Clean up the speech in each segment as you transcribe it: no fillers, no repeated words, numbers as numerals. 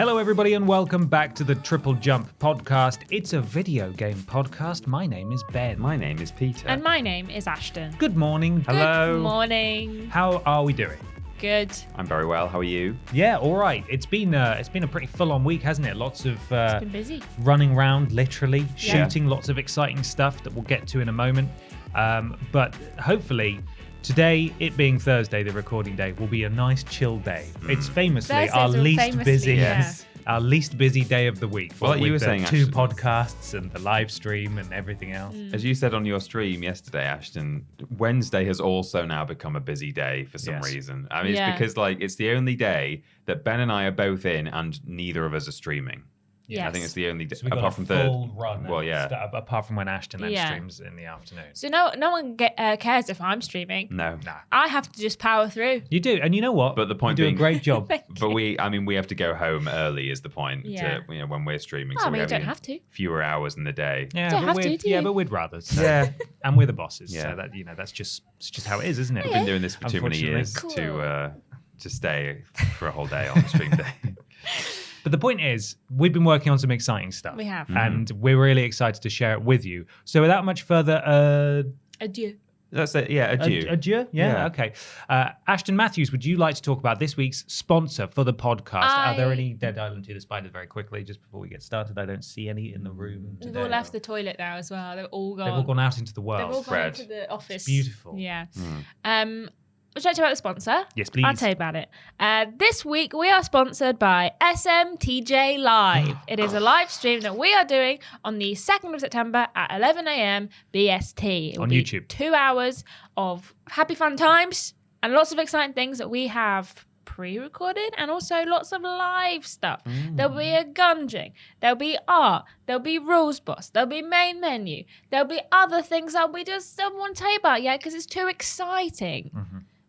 Hello, everybody, and welcome back to the TripleJump podcast. It's a video game podcast. My name is Ben. My name is Peter. And my name is Ashton. Good morning. Hello. Good morning. How are we doing? Good. I'm very well. How are you? Yeah, all right. It's been a pretty full-on week, hasn't it? Lots of It's been busy. running around, literally Yeah. shooting, lots of exciting stuff that we'll get to in a moment. But hopefully, today, it being Thursday, the recording day, will be a nice chill day. It's famously Thursdays our are least famously, busy, yeah. our least busy day of the week. Well, like with you were the saying, two Ashton. podcasts and the live stream and everything else. As you said on your stream yesterday, Ashton, Wednesday has also now become a busy day for some Yes. reason. I mean, Yeah. it's because it's the only day that Ben and I are both in and neither of us are streaming. Yes. I think it's the only day, So we got apart a from full third. run. Well, yeah. Apart from when Ashton then Yeah. streams in the afternoon. So no one cares if I'm streaming. No. Nah. I have to just power through. You do, and you know what? But the point you do being- a great job. But we have to go home early is the point Yeah. to, when we're streaming. Oh, I so mean, we you have don't even have to. fewer hours in the day. Yeah, Don't but have we'd, to, do you? but we'd rather. So. Yeah. And we're the bosses. Yeah. So that that's just how it is, isn't it? We've been doing this for too many Unfortunately. years Cool. to stay for a whole day on stream day. But the point is, we've been working on some exciting stuff. We have. And we're really excited to share it with you. So without much further Adieu. That's it. Yeah, adieu. adieu? Yeah, okay. Ashton Matthews, would you like to talk about this week's sponsor for the podcast? Are there any Dead Island 2 the Spider very quickly, just before we get started? I don't see any in the room They've today. all left the toilet now as well. They've all gone. They've all gone out into the They've world. all gone Fred. into the office. Beautiful. Yeah. Would you like to talk about the sponsor? Yes, please. I'll tell you about it. This week, we are sponsored by SMTJ Live. It is a live stream that we are doing on the 2nd of September at 11 a.m. BST. It will On be YouTube. 2 hours of happy fun times and lots of exciting things that we have pre-recorded and also lots of live stuff. There'll be a gunging, there'll be art, there'll be rules boss, there'll be main menu, there'll be other things that we just don't want to tell you about yet because it's too exciting.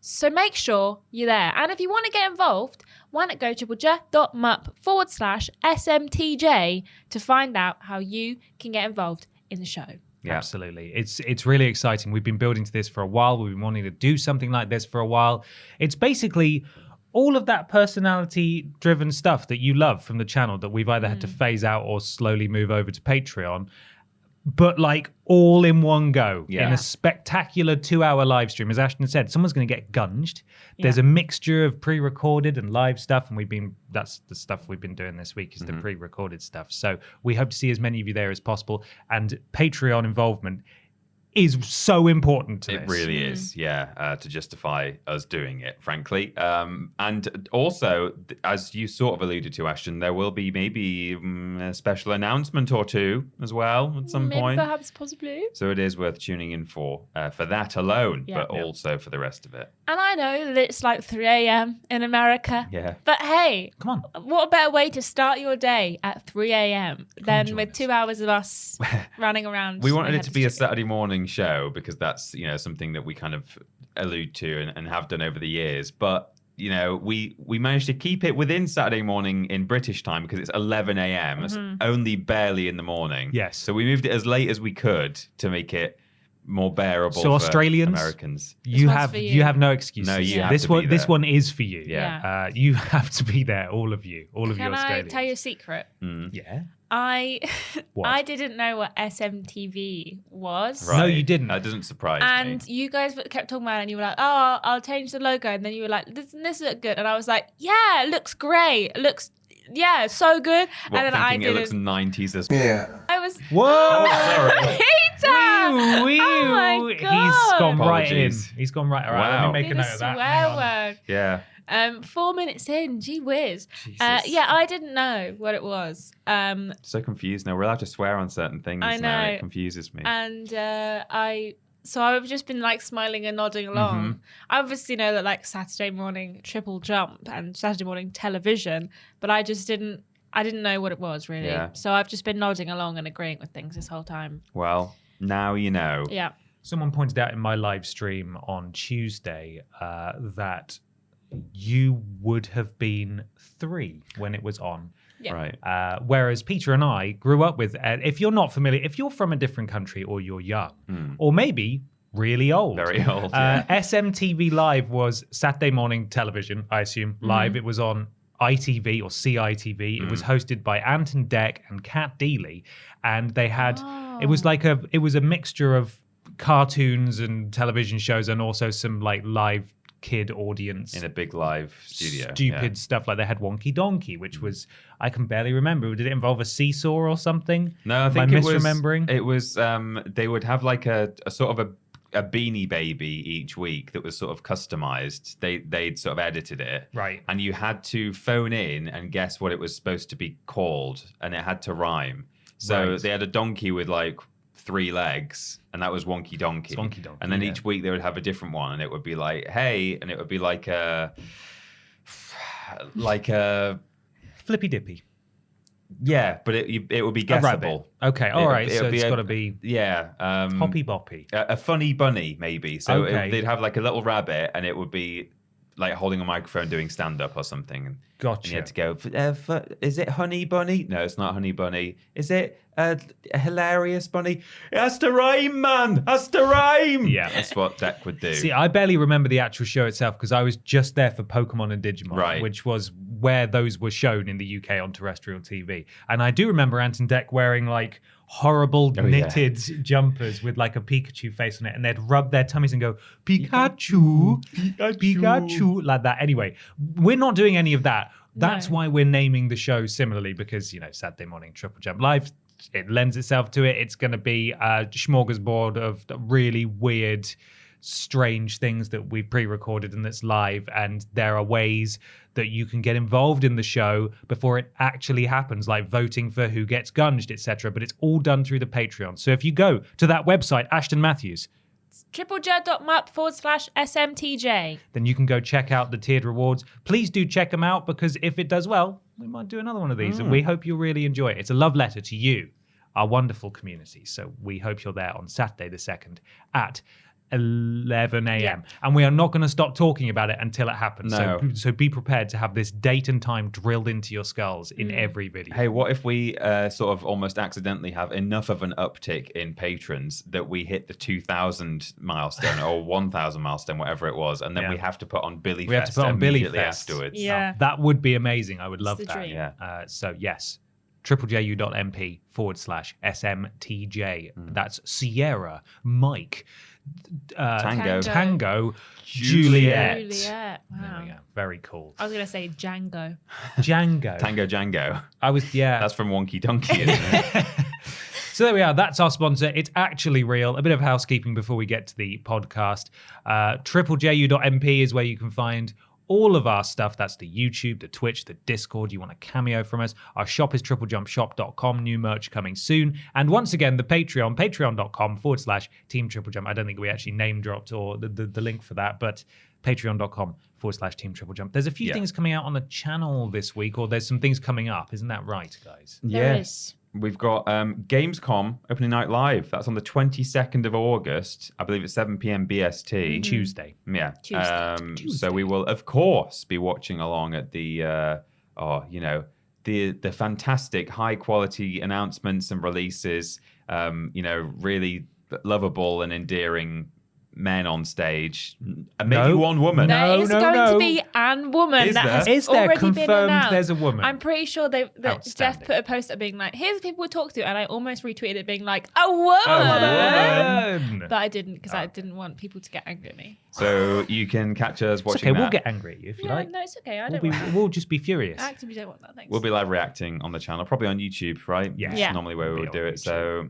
So make sure you're there. And if you want to get involved, why not go to triplej.mup/SMTJ to find out how you can get involved in the show. Yeah. Absolutely. It's really exciting. We've been building to this for a while. We've been wanting to do something like this for a while. It's basically all of that personality-driven stuff that you love from the channel that we've either had to phase out or slowly move over to Patreon, but all in one go in Yeah. a spectacular 2-hour live stream. As Ashton said, someone's going to get gunged. There's a mixture of pre-recorded and live stuff, and that's the stuff we've been doing this week is the pre-recorded stuff. So we hope to see as many of you there as possible, and Patreon involvement is so important to It this. really is, yeah, to justify us doing it, frankly. And also, as you sort of alluded to, Ashton, there will be maybe a special announcement or two as well at some Maybe point. perhaps possibly. So it is worth tuning in for that alone, Yeah. but also for the rest of it. And I know that it's like 3 a.m. in America. Yeah. But hey, Come on. what a better way to start your day at 3 a.m. than join with us. 2 hours of us running around. We wanted my it head to be a chicken. Saturday morning show because that's something that we kind of allude to and have done over the years. But we managed to keep it within Saturday morning in British time because it's 11 a.m. It's only barely in the morning. Yes. So we moved it as late as we could to make it more bearable. So for Australians, Americans. You one's have for you you. have no excuses. No, you have this to be one this there. one is for you. Yeah. You have to be there, all of you Can I Australians. tell you a secret? Yeah. I What? I didn't know what SMTV was. Right. No, you didn't. That doesn't surprise And me. you guys kept talking about it and you were like, oh, I'll change the logo. And then you were like, this look good. And I was like, yeah, it looks great. It looks, so good. What, and then I thinking it didn't. looks 90s as I was, Whoa! Peter! Wee, Oh my wee. God. He's gone right in. Apologies. He's gone right. All right, let Wow. me make a Did note a of that. swear Hang on. word. Yeah. 4 minutes in, gee whiz. Jesus. Yeah, I didn't know what it was. So confused now. We're allowed to swear on certain things I now. know. It confuses me. And I've just been smiling and nodding along. I obviously know that Saturday morning TripleJump and Saturday morning television, but I didn't know what it was really. Yeah. So I've just been nodding along and agreeing with things this whole time. Well, now you know. Yeah. Someone pointed out in my live stream on Tuesday that you would have been 3 when it was on. Yeah. Right. Whereas Peter and I grew up with, if you're not familiar, if you're from a different country or you're young, or maybe really old. Very old. Yeah. SMTV Live was Saturday morning television, I assume. Live. It was on ITV or CITV. It was hosted by Anton Deck and Kat Deely, and they had it was a mixture of cartoons and television shows, and also some like live kid audience in a big live studio. Stupid stuff like they had Wonky Donkey, which was I can barely remember. Did it involve a seesaw or something? No, I think it was misremembering. It was they would have like a sort of a Beanie Baby each week that was sort of customized. They'd sort of edited it, right? And you had to phone in and guess what it was supposed to be called, and it had to rhyme. So they had a donkey with like 3 legs, and that was Wonky Donkey. Wonky Donkey. And then each week they would have a different one, and it would be like, hey, and it would be like a Flippy Dippy. Yeah, but it would be guessable. Okay, all right. So it's got to be Hoppy Boppy. A funny bunny, maybe. So Okay. they'd have like a little rabbit, and it would be like holding a microphone doing stand-up or something. And Gotcha. you had to go, is it Honey Bunny? No, it's not Honey Bunny. Is it a Hilarious Bunny? It has to rhyme, man. Has to rhyme. Yeah. That's what Deck would do. See, I barely remember the actual show itself because I was just there for Pokemon and Digimon, which was where those were shown in the UK on terrestrial TV. And I do remember Anton Deck wearing like horrible knitted jumpers with like a Pikachu face on it, and they'd rub their tummies and go, Pikachu, Pikachu, like that. Anyway, we're not doing any of that. That's why we're naming the show similarly, because, you know, Saturday morning Triple Jump Live, it lends itself to it. It's going to be a smorgasbord of really weird, strange things that we've pre-recorded and that's live, and there are ways that you can get involved in the show before it actually happens, like voting for who gets gunged, etc. But it's all done through the Patreon. So if you go to that website, Ashton Matthews, TripleJump.map/SMTJ, then you can go check out the tiered rewards. Please do check them out, because if it does well, we might do another one of these, and we hope you'll really enjoy it. It's a love letter to you, our wonderful community. So we hope you're there on Saturday the 2nd at 11 a.m. Yeah. And we are not going to stop talking about it until it happens. No. So be prepared to have this date and time drilled into your skulls in every video. Hey, what if we sort of almost accidentally have enough of an uptick in patrons that we hit the 2,000 milestone or 1,000 milestone, whatever it was, and then we have to put on Billy We have Fest to put on Billy immediately Fest afterwards? Yeah. That would be amazing. I would love the that. dream. Yeah. So yes, triplejU.mp/SMTJ. That's Sierra, Mike, Tango, Juliet. Juliet. Wow. There we go. Very cool. I was going to say Django. Django. Tango Django. That's from Wonky Donkey, isn't it? So there we are. That's our sponsor. It's actually real. A bit of housekeeping before we get to the podcast. TripleJU.mp is where you can find all of our stuff. That's the YouTube, the Twitch, the Discord. You want a cameo from us. Our shop is triplejumpshop.com. New merch coming soon. And once again, the Patreon, patreon.com/Team Triple Jump. I don't think we actually name dropped or the link for that, but patreon.com/Team Triple Jump. There's a few things coming out on the channel this week, or there's some things coming up. Isn't that right, guys? There is. We've got Gamescom opening night live. That's on the 22nd of August. I believe it's 7 p.m. BST. Tuesday. Yeah. Tuesday. So we will, of course, be watching along at the, the fantastic high quality announcements and releases. Really lovable and endearing men on stage. Maybe one woman. There is going to be an woman Is that there? has Is there already been confirmed announced. there's a woman? I'm pretty sure that Jeff Outstanding. put a post up being like, here's the people we talk to, and I almost retweeted it being like, a woman! But I didn't, because I didn't want people to get angry at me. So you can catch us It's watching okay, that. we'll get angry at you if you No, like. no, it's okay. I We'll, don't want that. we'll just be furious. I actively don't want that. Thanks. We'll be live reacting on the channel, probably on YouTube, right? Yeah. That's Yeah. normally where we Be would do on it. So,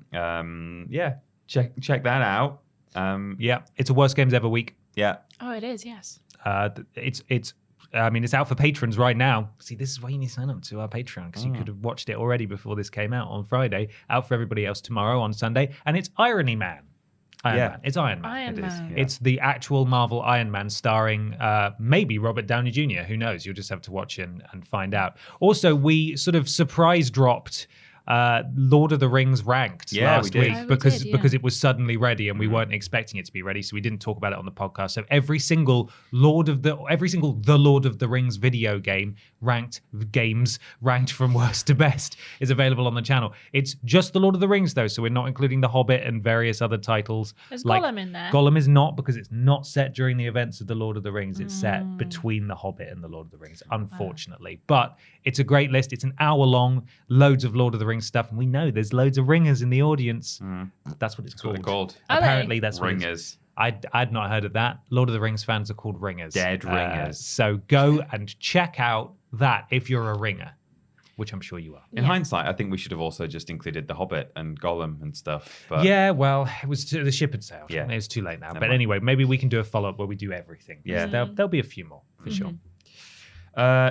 check that out. Yeah, it's a Worst Games Ever week. Yeah. Oh, it is, yes. It's out for patrons right now. See, this is why you need to sign up to our Patreon, because you could have watched it already before this came out on Friday. Out for everybody else tomorrow on Sunday, and it's Irony Man. Iron Man. It's Iron Man. Iron It is, Man. yeah. It's the actual Marvel Iron Man starring maybe Robert Downey Jr. Who knows? You'll just have to watch and find out. Also, we sort of surprise dropped Lord of the Rings ranked last we did. week Oh, we because did, yeah. because it was suddenly ready and we weren't expecting it to be ready, so we didn't talk about it on the podcast. So every single The Lord of the Rings video game ranked from worst to best is available on the channel. It's just The Lord of the Rings though, so we're not including The Hobbit and various other titles. There's like Gollum in there. Gollum is not, because it's not set during the events of The Lord of the Rings. It's set between The Hobbit and The Lord of the Rings, unfortunately. But it's a great list. It's an hour long, loads of Lord of the Rings stuff, and we know there's loads of ringers in the audience. That's what it's That's what they're called. called. Are they? Apparently, that's what it's- Ringers. I'd not heard of that. Lord of the Rings fans are called ringers. Dead ringers. So go and check out that if you're a ringer, which I'm sure you are. In hindsight, I think we should have also just included The Hobbit and Gollum and stuff. But Yeah, well, it was the ship had sailed. Yeah. It's too late now. But mind. anyway, maybe we can do a follow-up where we do everything. Yeah. There'll be a few more, for sure.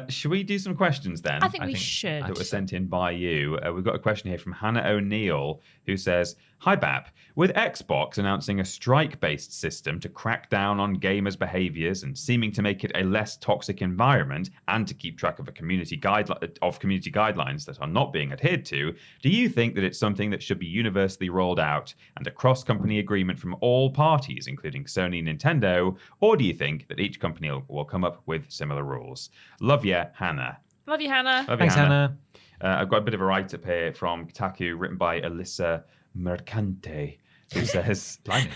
should we do some questions then? I think we should. that were sent in by you. We've got a question here from Hannah O'Neill, who says, "Hi Bap, with Xbox announcing a strike-based system to crack down on gamers' behaviors and seeming to make it a less toxic environment and to keep track of community guidelines that are not being adhered to, do you think that it's something that should be universally rolled out and a cross-company agreement from all parties, including Sony and Nintendo, or do you think that each company will come up with similar rules? Love ya, Hannah." Love you, Hannah. Love you, Thanks, Hannah. I've got a bit of a write-up here from Kotaku, written by Alyssa Mercante, who says, Blimey.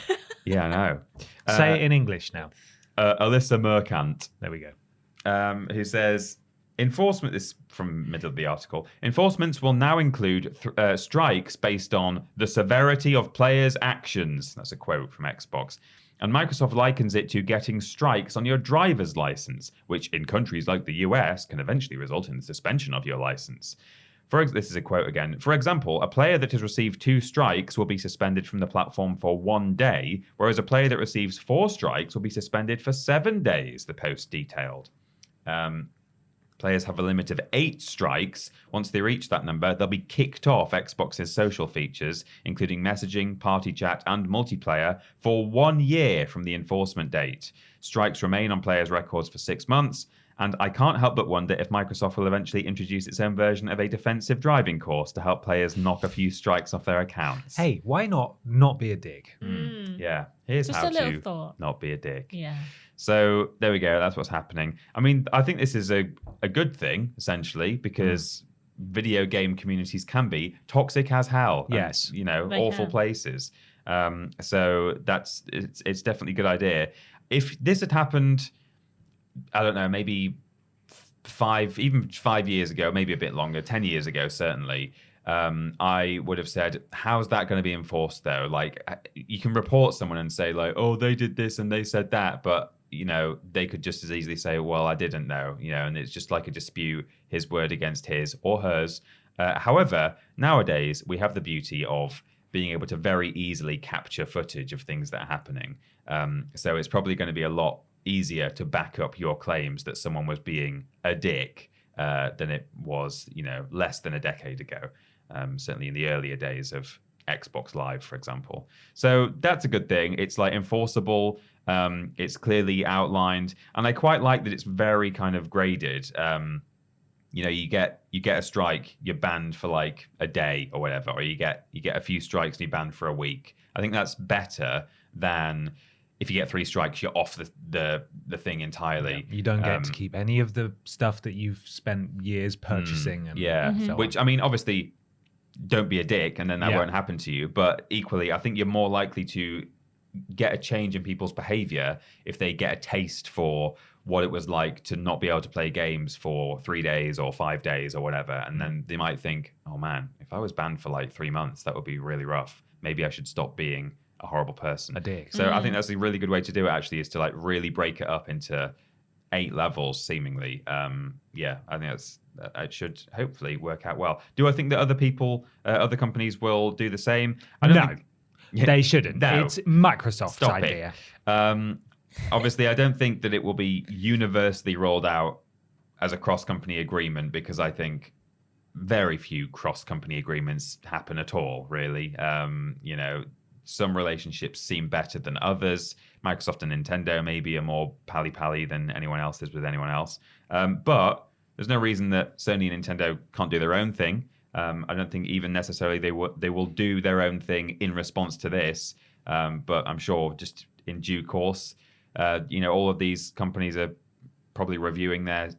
"Yeah, I know." Say it in English now. Alyssa Mercant, There we go. who says, "Enforcement." This is from middle of the article. "Enforcements will now include strikes based on the severity of players' actions." That's a quote from Xbox. And Microsoft likens it to getting strikes on your driver's license, which in countries like the US can eventually result in the suspension of your license. This is a quote again. "For example, a player that has received 2 strikes will be suspended from the platform for 1 day, whereas a player that receives 4 strikes will be suspended for 7 days," the post detailed. Players have a limit of 8 strikes. Once they reach that number, they'll be kicked off Xbox's social features, including messaging, party chat, and multiplayer, for 1 year from the enforcement date. Strikes remain on players' records for 6 months, and I can't help but wonder if Microsoft will eventually introduce its own version of a defensive driving course to help players knock a few strikes off their accounts. Hey, why not be a dick? Yeah, here's Just how a little to thought. not be a dick. Yeah. So there we go. That's what's happening. I mean, I think this is a good thing, essentially, because video game communities can be toxic as hell. Yes. And, They awful can. places. So it's definitely a good idea. If this had happened, I don't know, maybe 5 years ago, maybe a bit longer, 10 years ago, certainly, I would have said, how's that going to be enforced though? Like, you can report someone and say like, oh, they did this and they said that, but they could just as easily say, well, I didn't know, and it's just like a dispute, his word against his or hers. However, nowadays we have the beauty of being able to very easily capture footage of things that are happening. So it's probably going to be a lot easier to back up your claims that someone was being a dick than it was, less than a decade ago. Certainly in the earlier days of Xbox Live, for example. So that's a good thing. It's like enforceable. It's clearly outlined, and I quite like that it's very kind of graded. You get a strike, you're banned for like a day or whatever, or you get a few strikes and you're banned for a week. I think that's better than if you get 3 strikes, you're off the thing entirely. You don't get to keep any of the stuff that you've spent years purchasing. And so on. Which, I mean, obviously, don't be a dick, and then that won't happen to you. But equally, I think you're more likely to get a change in people's behavior if they get a taste for what it was like to not be able to play games for 3 days or 5 days or whatever. And then they might think, oh man, if I was banned for like 3 months, that would be really rough. Maybe I should stop being a horrible person. A dick. So I think that's a really good way to do it, actually, is to like really break it up into 8 levels, seemingly. I think it should hopefully work out well. Do I think that other companies will do the same? I don't think. They shouldn't. No. It's Microsoft's Stop idea. it. Obviously, I don't think that it will be universally rolled out as a cross-company agreement, because I think very few cross-company agreements happen at all, really. Some relationships seem better than others. Microsoft and Nintendo maybe are more pally-pally than anyone else is with anyone else. But there's no reason that Sony and Nintendo can't do their own thing. I don't think even necessarily they will do their own thing in response to this, but I'm sure just in due course, all of these companies are probably reviewing their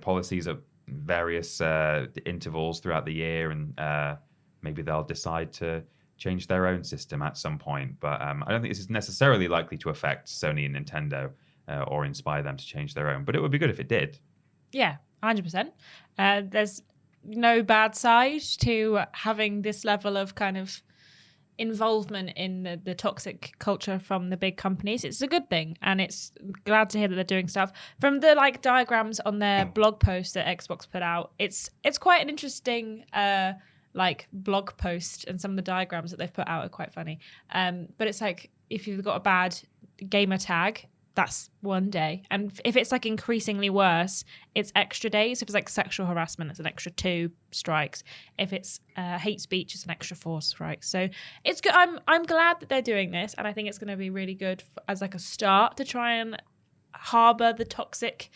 policies at various intervals throughout the year, and maybe they'll decide to change their own system at some point. But I don't think this is necessarily likely to affect Sony and Nintendo or inspire them to change their own. But it would be good if it did. Yeah, 100%. There's no bad side to having this level of kind of involvement in the toxic culture from the big companies. It's a good thing, and it's glad to hear that they're doing stuff. From the diagrams on their blog post that Xbox put out, it's quite an interesting blog post, and some of the diagrams that they've put out are quite funny. But it's like, if you've got a bad gamer tag, that's 1 day, and if it's increasingly worse, it's extra days. If it's sexual harassment, it's an extra 2 strikes. If it's hate speech, it's an extra 4 strikes. So it's good. I'm glad that they're doing this, and I think it's going to be really good as a start to try and harbor the toxic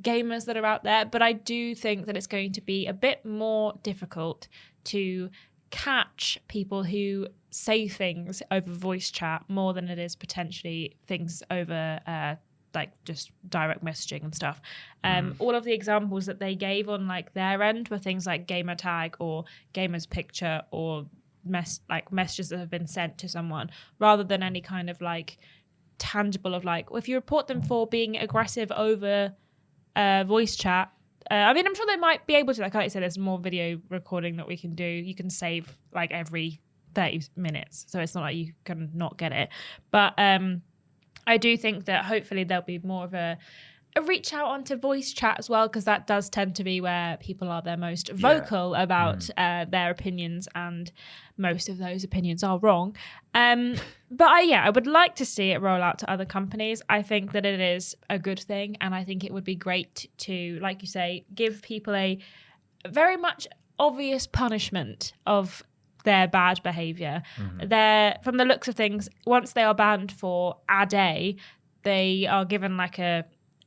gamers that are out there. But I do think that it's going to be a bit more difficult to catch people who say things over voice chat more than it is potentially things over just direct messaging and stuff. All of the examples that they gave on their end were things like gamer tag or gamer's picture or messages that have been sent to someone, rather than any kind of tangible of if you report them for being aggressive over voice chat. I'm sure they might be able to, like I said, there's more video recording that we can do. You can save every 30 minutes, so it's not like you can not get it. But I do think that hopefully there'll be more of a reach out onto voice chat as well, because that does tend to be where people are their most vocal about their opinions, and most of those opinions are wrong. But I would like to see it roll out to other companies. I think that it is a good thing, and I think it would be great to, like you say, give people a very much obvious punishment of their bad behavior. From the looks of things, once they are banned for a day, they are given a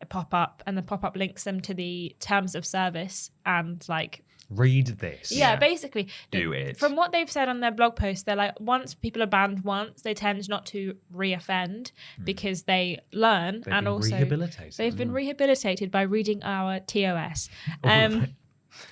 pop-up, and the pop-up links them to the terms of service, and read this. Yeah, basically. Do it. From what they've said on their blog post, they're once people are banned once, they tend not to re-offend because they learn. They've been rehabilitated by reading our TOS.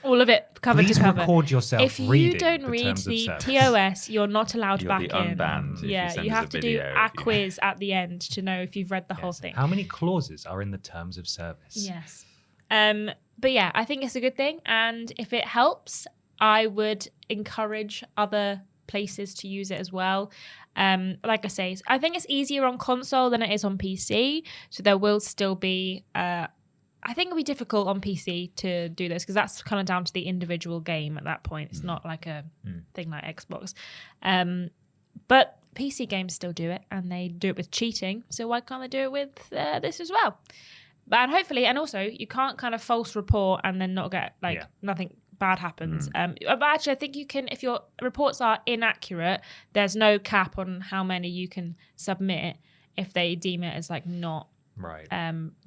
All of it covered Please to cover. Record yourself. If you don't read the TOS, you're not allowed You'll back be in. unbanned. Yeah, you have to do a quiz at the end to know if you've read the whole thing. How many clauses are in the terms of service? Yes. But yeah, I think it's a good thing, and if it helps, I would encourage other places to use it as well. Like I say, I think it's easier on console than it is on PC, so there will still be I think it'll be difficult on PC to do this, because that's kind of down to the individual game at that point. It's not like a thing like Xbox. But PC games still do it, and they do it with cheating. So why can't they do it with this as well? And hopefully, and also, you can't kind of false report and then not get, nothing bad happens. But actually, I think you can, if your reports are inaccurate, there's no cap on how many you can submit if they deem it as not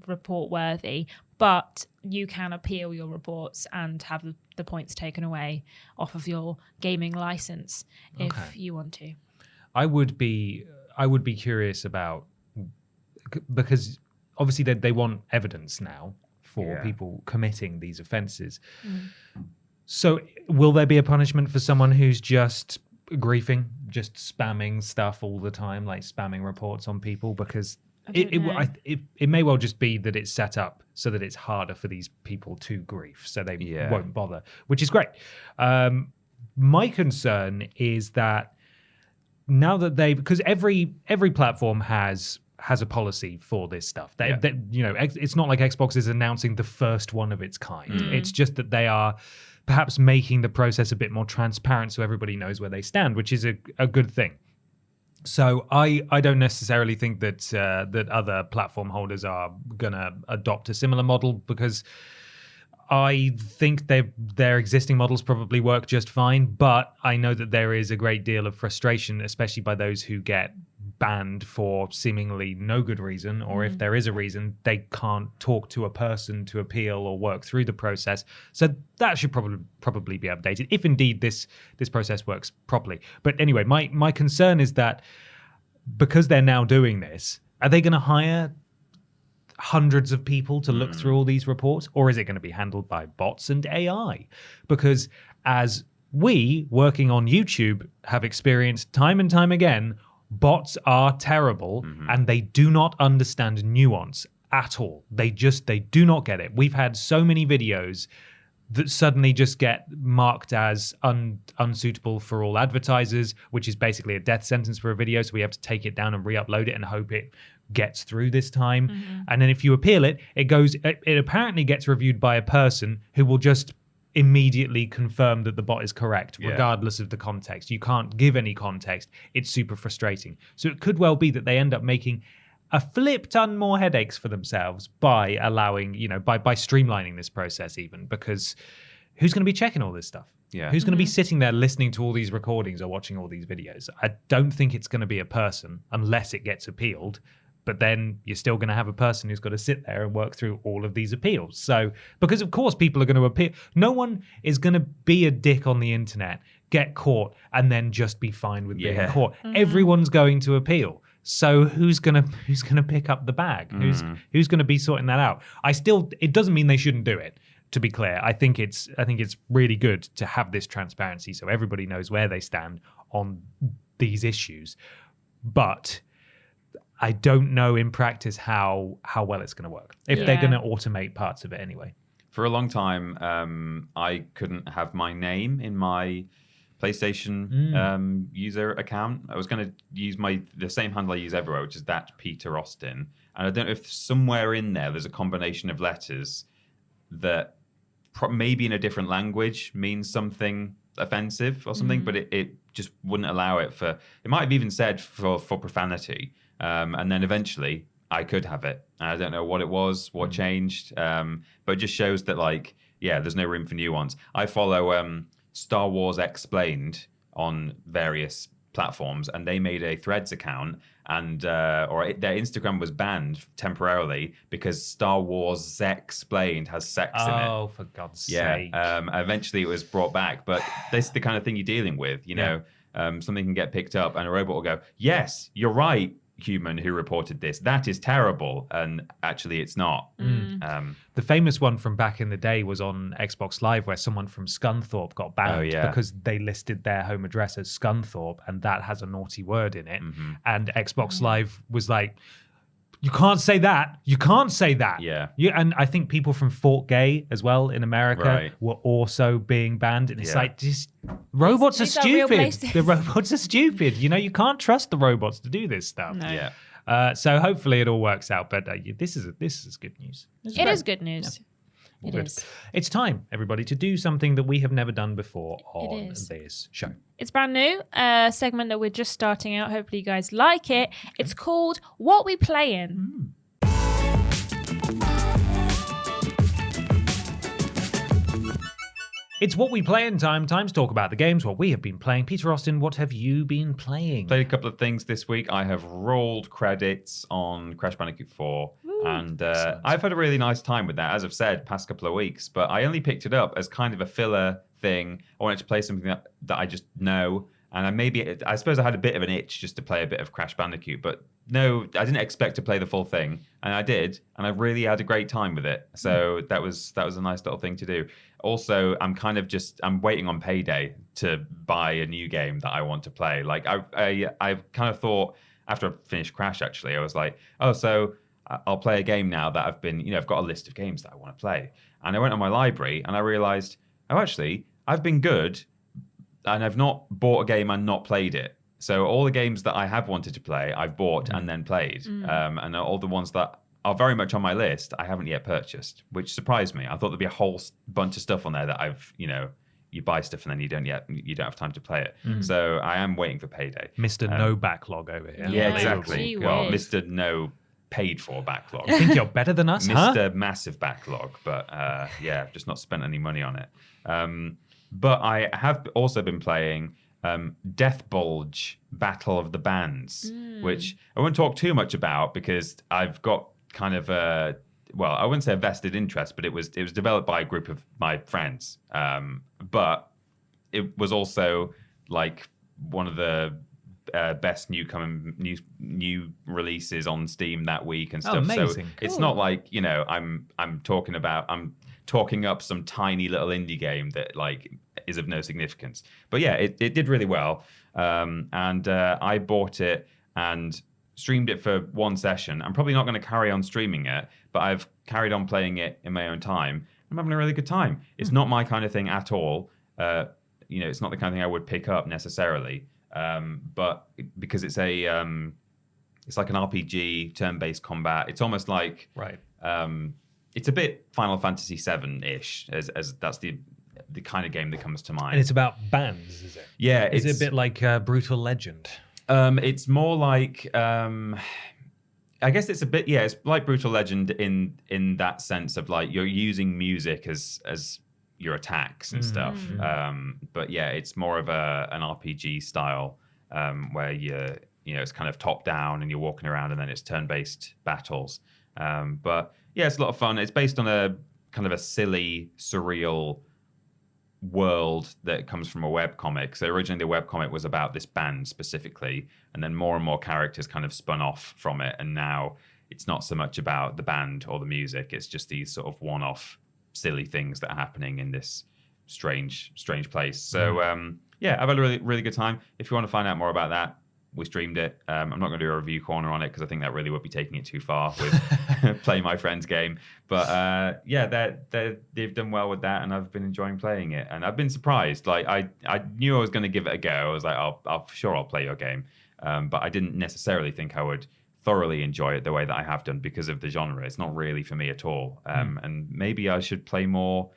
report worthy. But you can appeal your reports and have the points taken away off of your gaming license if you want to. I would be curious about, because obviously they want evidence now for people committing these offences. So will there be a punishment for someone who's just griefing, just spamming stuff all the time, spamming reports on people? Because it may well just be that it's set up so that it's harder for these people to grief, so they won't bother, which is great. My concern is that now that because every platform has a policy for this stuff. It's not like Xbox is announcing the first one of its kind. It's just that they are perhaps making the process a bit more transparent so everybody knows where they stand, which is a good thing. So I don't necessarily think that other platform holders are going to adopt a similar model, because I think their existing models probably work just fine, but I know that there is a great deal of frustration, especially by those who get banned for seemingly no good reason, or if there is a reason, they can't talk to a person to appeal or work through the process. So that should probably be updated, if indeed this process works properly. But anyway, my concern is that because they're now doing this, are they going to hire hundreds of people to look through all these reports, or is it going to be handled by bots and AI? Because as we, working on YouTube, have experienced time and time again, bots are terrible and they do not understand nuance at all. They do not get it. We've had so many videos that suddenly just get marked as unsuitable for all advertisers, which is basically a death sentence for a video. So we have to take it down and re-upload it and hope it gets through this time. And then if you appeal it, it apparently gets reviewed by a person who will just immediately confirm that the bot is correct, regardless of the context. You can't give any context. It's super frustrating. So it could well be that they end up making a flip ton more headaches for themselves by allowing, by streamlining this process even, because who's going to be checking all this stuff? Yeah. Who's going to be sitting there listening to all these recordings or watching all these videos? I don't think it's going to be a person unless it gets appealed. But then you're still going to have a person who's got to sit there and work through all of these appeals. So, because of course people are going to appeal. No one is going to be a dick on the internet, get caught, and then just be fine with being caught. Everyone's going to appeal. So who's gonna pick up the bag? Who's gonna be sorting that out? It doesn't mean they shouldn't do it. To be clear, I think it's really good to have this transparency so everybody knows where they stand on these issues. But I don't know in practice how well it's going to work, if they're going to automate parts of it anyway. For a long time, I couldn't have my name in my PlayStation user account. I was going to use the same handle I use everywhere, which is that Peter Austin. And I don't know if somewhere in there's a combination of letters that maybe in a different language means something offensive or something, but it just wouldn't allow it for. It might have even said for profanity. And then eventually I could have it. I don't know what it was, what changed, but it just shows that, there's no room for nuance. I follow Star Wars Explained on various platforms, and they made a Threads account, and their Instagram was banned temporarily because Star Wars Explained has sex in it. Oh, for God's sake. Eventually it was brought back, but this is the kind of thing you're dealing with, something can get picked up and a robot will go, yes, you're right, human who reported this. That is terrible. And actually it's not. The famous one from back in the day was on Xbox Live where someone from Scunthorpe got banned because they listed their home address as Scunthorpe and that has a naughty word in it. And Xbox Live was like, you can't say that. You can't say that. Yeah. And I think people from Fort Gay as well in America were also being banned. And it's like, just robots are stupid. The robots are stupid. You can't trust the robots to do this stuff. No. Yeah. So hopefully it all works out. But this is good news. It is good news. Yeah. It is. It's time, everybody, to do something that we have never done before on this show. It's brand new, a segment that we're just starting out. Hopefully you guys like it. It's called What We Playin'. It's What We Playin' time. Time to talk about the games, what we have been playing. Peter Austin, what have you been playing? Played a couple of things this week. I have rolled credits on Crash Bandicoot 4. And I've had a really nice time with that, as I've said, past couple of weeks. But I only picked it up as kind of a filler thing. I wanted to play something that I just know. And I suppose I had a bit of an itch just to play a bit of Crash Bandicoot. But no, I didn't expect to play the full thing. And I did. And I really had a great time with it. So that was a nice little thing to do. Also, I'm waiting on payday to buy a new game that I want to play. Like I kind of thought after I finished Crash, actually, I was like, so I'll play a game now that I've got a list of games that I want to play. And I went on my library and I realized, actually, I've been good and I've not bought a game and not played it. So all the games that I have wanted to play, I've bought and then played. And all the ones that are very much on my list, I haven't yet purchased, which surprised me. I thought there'd be a whole bunch of stuff on there that I've, you buy stuff and then you don't have time to play it. So I am waiting for payday. Mr. No backlog over here. Yeah, exactly. Well, Mr. No paid for backlog. You think you're better than us, Mr. Massive backlog, but just not spent any money on it. But I have also been playing Death Bulge Battle of the Bands, which I won't talk too much about because I've got kind of a, well, I wouldn't say a vested interest, but it was developed by a group of my friends. But it was also like one of the best new releases on Steam that week and stuff. Amazing. So it's not like, you know, I'm talking up some tiny little indie game that like is of no significance. But yeah, it did really well. And I bought it and streamed it for one session. I'm probably not going to carry on streaming it, but I've carried on playing it in my own time. I'm having a really good time. It's not my kind of thing at all. You know, it's not the kind of thing I would pick up necessarily. But because it's it's like an RPG, turn-based combat. It's almost like it's a bit Final Fantasy VII-ish, as that's the kind of game that comes to mind. And it's about bands, is it? Yeah, is it a bit like Brutal Legend? It's more like I guess it's a bit, yeah, it's like Brutal Legend in that sense of like you're using music as your attacks and stuff. But yeah, it's more of an RPG style where you know, it's kind of top down and you're walking around and then it's turn-based battles. But yeah, it's a lot of fun. It's based on a kind of a silly, surreal world that comes from a webcomic. So originally the webcomic was about this band specifically, and then more and more characters kind of spun off from it. And now it's not so much about the band or the music. It's just these sort of one-off silly things that are happening in this strange place. So yeah, I've had a really, really good time. If you want to find out more about that, we streamed it. I'm not going to do a review corner on it because I think that really would be taking it too far with Play My Friend's game. But yeah, they've done well with that, and I've been enjoying playing it. And I've been surprised. Like I knew I was going to give it a go. I was like, I'll play your game. But I didn't necessarily think I would thoroughly enjoy it the way that I have done because of the genre. It's not really for me at all. And maybe I should play more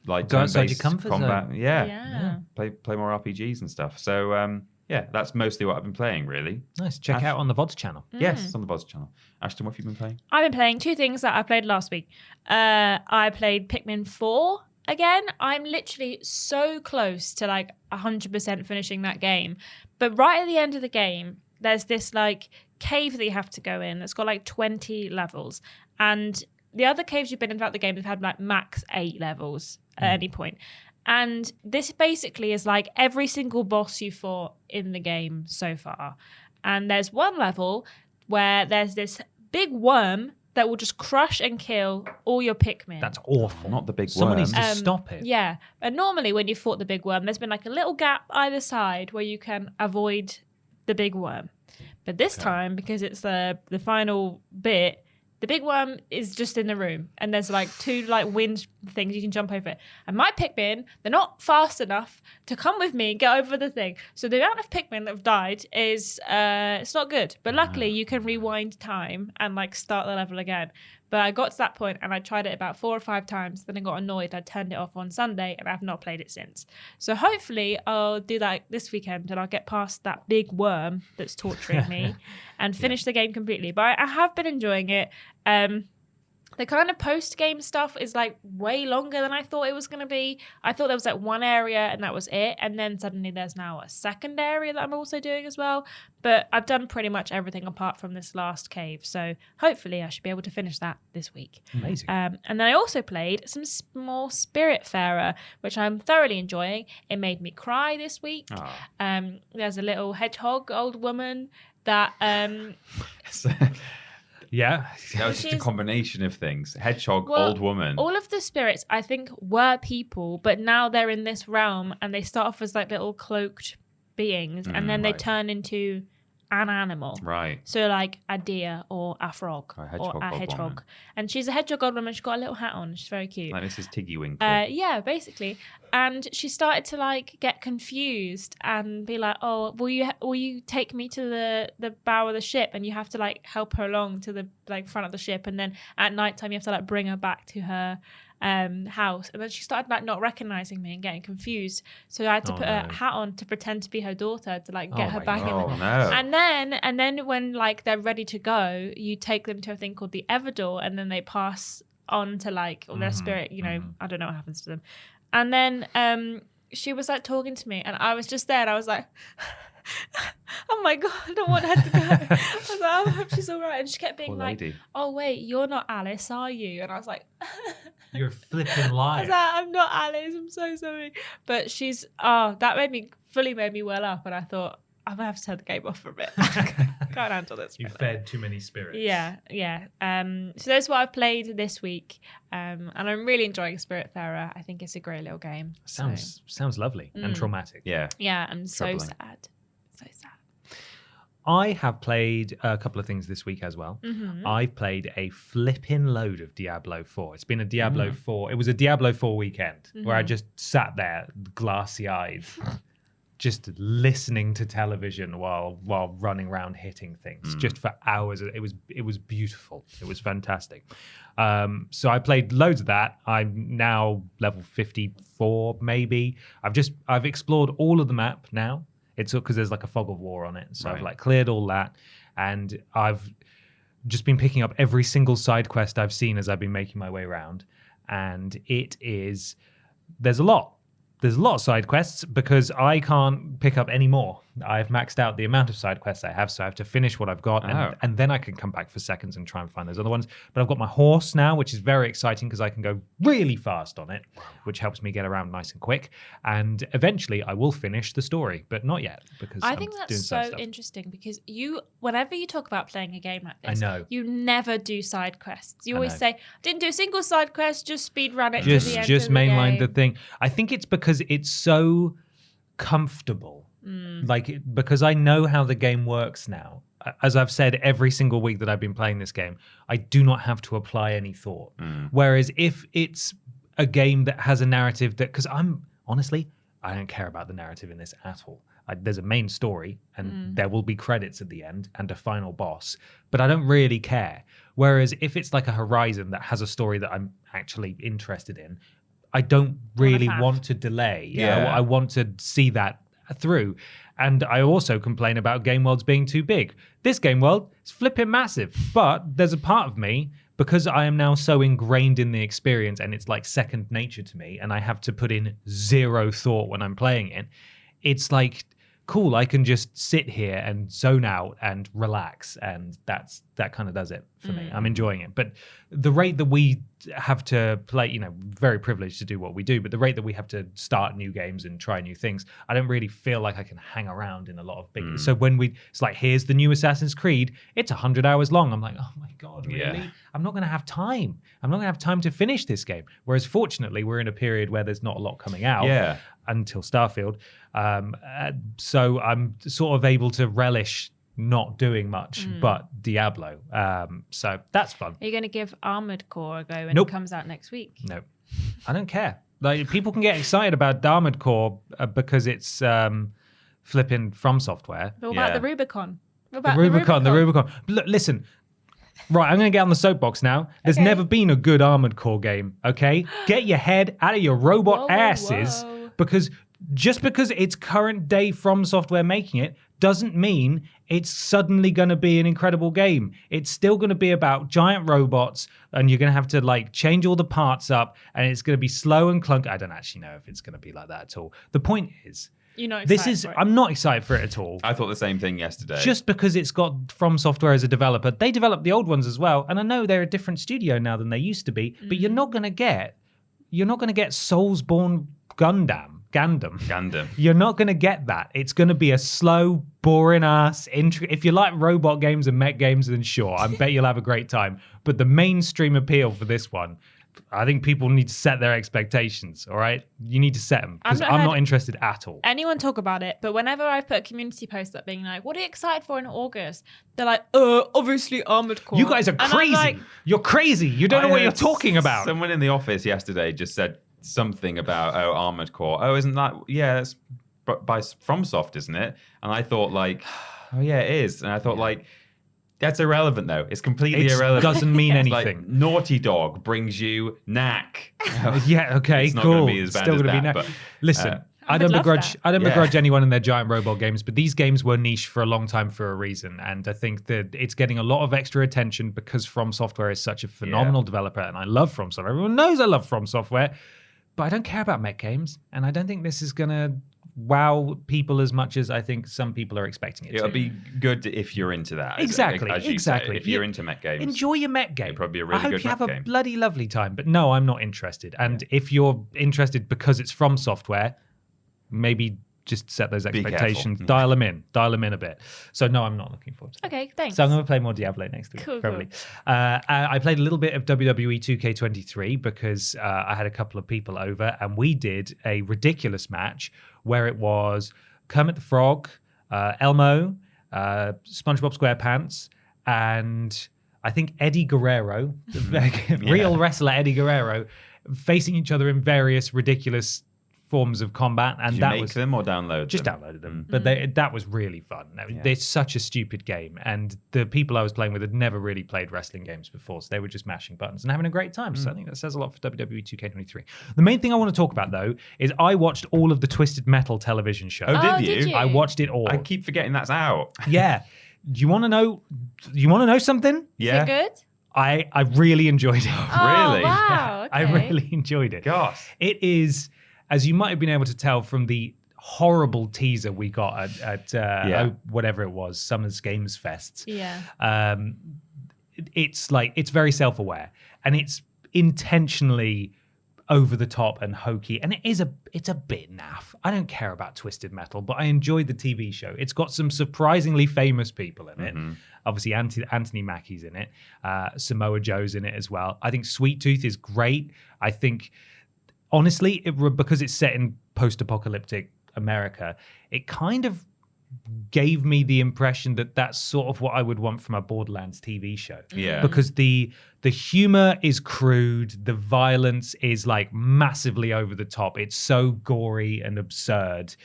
like go outside your comfort combat. zone. Yeah. Play more RPGs and stuff. So yeah, that's mostly what I've been playing, really. Nice. Check out on the VODs channel. Yes, on the VODs channel. Ashton, what have you been playing? I've been playing two things that I played last week. I played Pikmin 4 again. I'm literally so close to like 100% finishing that game. But right at the end of the game, there's this like cave that you have to go in. It's got like 20 levels. And the other caves you've been in throughout the game have had like max 8 levels at any point. And this basically is like every single boss you fought in the game so far. And there's one level where there's this big worm that will just crush and kill all your Pikmin. That's awful. Not the big Someone worm. needs to stop it. Yeah. And normally when you fought the big worm, there's been like a little gap either side where you can avoid the big worm. But this time, because it's the final bit, the big worm is just in the room, and there's like 2 like wind things you can jump over it. And my Pikmin, they're not fast enough to come with me and get over the thing. So the amount of Pikmin that have died is it's not good. But luckily you can rewind time and like start the level again. But I got to that point and I tried it about 4 or 5 times. Then I got annoyed. I turned it off on Sunday and I've not played it since. So hopefully I'll do that this weekend and I'll get past that big worm that's torturing me and finish the game completely. But I have been enjoying it. The kind of post-game stuff is like way longer than I thought it was going to be. I thought there was like one area and that was it. And then suddenly there's now a second area that I'm also doing as well. But I've done pretty much everything apart from this last cave. So hopefully I should be able to finish that this week. Amazing. And then I also played some more Spiritfarer, which I'm thoroughly enjoying. It made me cry this week. There's a little hedgehog old woman that... Yeah. That was just a combination of things. Hedgehog, old woman. All of the spirits, I think, were people, but now they're in this realm and they start off as like little cloaked beings and then they turn into an animal. Right. So like a deer or a frog or a hedgehog. Woman. And she's a hedgehog old woman. She's got a little hat on. She's very cute. Like Mrs. Tiggy Winkle. Yeah, basically. And she started to like get confused and be like, "Oh, will you take me to the bow of the ship?" And you have to like help her along to the like front of the ship. And then at nighttime you have to like bring her back to her house. And then she started like not recognizing me and getting confused. So I had to put a hat on to pretend to be her daughter to like get her back in. Oh no! And then when like they're ready to go, you take them to a thing called the Everdor, and then they pass on to like their spirit. You know, I don't know what happens to them. And then she was like talking to me, and I was just there, and I was like, oh my God, I don't want her to go. I was like, I hope she's all right. And she kept being Poor like, lady. oh wait, you're not Alice, are you? And I was like, You're a flipping I liar. was like, I'm not Alice, I'm so sorry. But she's, that fully made me well up, and I thought, I'm gonna have to turn the game off for a bit. I can't handle this. You right now. fed too many spirits. Yeah. So that's what I've played this week, and I'm really enjoying Spiritfarer. I think it's a great little game. Sounds lovely and traumatic. Yeah. Yeah, I'm so Troubling. sad. So sad. I have played a couple of things this week as well. Mm-hmm. I've played a flipping load of Diablo 4. It's been a Diablo 4. It was a Diablo 4 weekend where I just sat there glassy-eyed, just listening to television while running around hitting things just for hours. It was beautiful. It was fantastic. So I played loads of that. I'm now level 54 maybe. I've explored all of the map now. It's because there's like a fog of war on it. So I've like cleared all that, and I've just been picking up every single side quest I've seen as I've been making my way around. And there's a lot. There's a lot of side quests because I can't pick up any more. I've maxed out the amount of side quests I have, so I have to finish what I've got, and then I can come back for seconds and try and find those other ones. But I've got my horse now, which is very exciting because I can go really fast on it, which helps me get around nice and quick. And eventually I will finish the story, but not yet because I think doing that's side so stuff. interesting because whenever you talk about playing a game like this, I know. you never do side quests. You I always know. say, didn't do a single side quest, just speed run it to the end Just of the mainline game. the thing. I think it's because it's so comfortable. Because I know how the game works now. As I've said every single week that I've been playing this game, I do not have to apply any thought. Whereas if it's a game that has a narrative because I don't care about the narrative in this at all. There's a main story and there will be credits at the end and a final boss, but I don't really care. Whereas if it's like a Horizon that has a story that I'm actually interested in, I don't really want to delay. Yeah. I want to see that through. And I also complain about game worlds being too big. This game world is flipping massive, but there's a part of me, because I am now so ingrained in the experience and it's like second nature to me and I have to put in zero thought when I'm playing it, it's like, cool, I can just sit here and zone out and relax, and that kind of does it for me. I'm enjoying it. But the rate that we have to play, very privileged to do what we do, but the rate that we have to start new games and try new things, I don't really feel like I can hang around in a lot of big... So when it's like, here's the new Assassin's Creed, it's 100 hours long. I'm like, oh my God, really? Yeah. I'm not going to have time. I'm not going to have time to finish this game. Whereas fortunately, we're in a period where there's not a lot coming out until Starfield. So I'm sort of able to relish not doing much but Diablo. So that's fun. Are you going to give Armored Core a go when Nope. it comes out next week? No, I don't care. Like, people can get excited about Armored Core because it's flipping From Software. What about Yeah. the Rubicon? What The about Rubicon. Look, listen. Right, I'm going to get on the soapbox now. There's Okay. never been a good Armored Core game, okay? Get your head out of your robot Whoa, whoa, asses, whoa. because just because it's current day From Software making it doesn't mean it's suddenly going to be an incredible game. It's still going to be about giant robots, and you're going to have to like change all the parts up, and it's going to be slow and clunky. I don't actually know if it's going to be like that at all. The point is, I'm not excited for it at all. I thought the same thing yesterday. Just because it's got From Software as a developer. They developed the old ones as well, and I know they're a different studio now than they used to be, but you're not going to get Soulsborne Gundam. You're not going to get that. It's going to be a slow, boring ass. If you like robot games and mech games, then sure, I bet you'll have a great time. But the mainstream appeal for this one, I think people need to set their expectations. All right, you need to set them, because I'm not interested at all. Anyone talk about it, but whenever I put a community post up being like, what are you excited for in August? They're like, obviously Armored Core. You guys are And I'm crazy. like, You're crazy. You don't know what you're talking about. Someone in the office yesterday just said something about Armored Core. Isn't that it's by FromSoft, isn't it? And I thought like, oh yeah, it is. And I thought like, that's irrelevant though. It's completely irrelevant. Doesn't mean It's anything. like Naughty Dog brings you Knack. Yeah, okay, It's not cool. gonna be as bad Still as gonna be that, no- but, Listen, I would don't love begrudge. that. I don't Yeah. begrudge anyone in their giant robot games, but these games were niche for a long time for a reason, and I think that it's getting a lot of extra attention because From Software is such a phenomenal developer, and I love From Software. Everyone knows I love From Software, but I don't care about mech games, and I don't think this is gonna wow people as much as I think some people are expecting it It'll to. be good if you're into that. Exactly, as you exactly. Say. If you're into mech games, enjoy your mech game. It'd probably be a really I hope good you have mech a game. bloody lovely time. But no, I'm not interested. And if you're interested because it's from software, maybe just set those expectations. careful. Dial them in a bit. So no, I'm not looking forward to that. Okay, thanks. So I'm going to play more Diablo next week, Cool, probably. I played a little bit of WWE 2K23 because I had a couple of people over, and we did a ridiculous match where it was Kermit the Frog, Elmo, SpongeBob SquarePants, and I think Eddie Guerrero, real wrestler Eddie Guerrero, facing each other in various ridiculous forms of combat. And Did you that make was them or download just them? downloaded them, but that was really fun. It's such a stupid game, and the people I was playing with had never really played wrestling games before, so they were just mashing buttons and having a great time. So I think that says a lot for WWE 2K23. The main thing I want to talk about, though, is I watched all of the Twisted Metal television show. Oh, did you? I watched it all. I keep forgetting that's out. Yeah. Do you want to know? You want to know something? Yeah. Is it good? I really enjoed it. Oh, Really? wow. I Okay. really enjoyed it. Gosh. It is, as you might have been able to tell from the horrible teaser we got at whatever it was, Summer's Games Fests. Yeah. It's very self-aware, and it's intentionally over the top and hokey, and it's a bit naff. I don't care about Twisted Metal, but I enjoyed the TV show. It's got some surprisingly famous people in it. Obviously, Anthony Mackie's in it. Samoa Joe's in it as well. I think Sweet Tooth is great. I think, honestly, because it's set in post-apocalyptic America, it kind of gave me the impression that that's sort of what I would want from a Borderlands TV show. Yeah. Because the humor is crude, the violence is like massively over the top. It's so gory and absurd.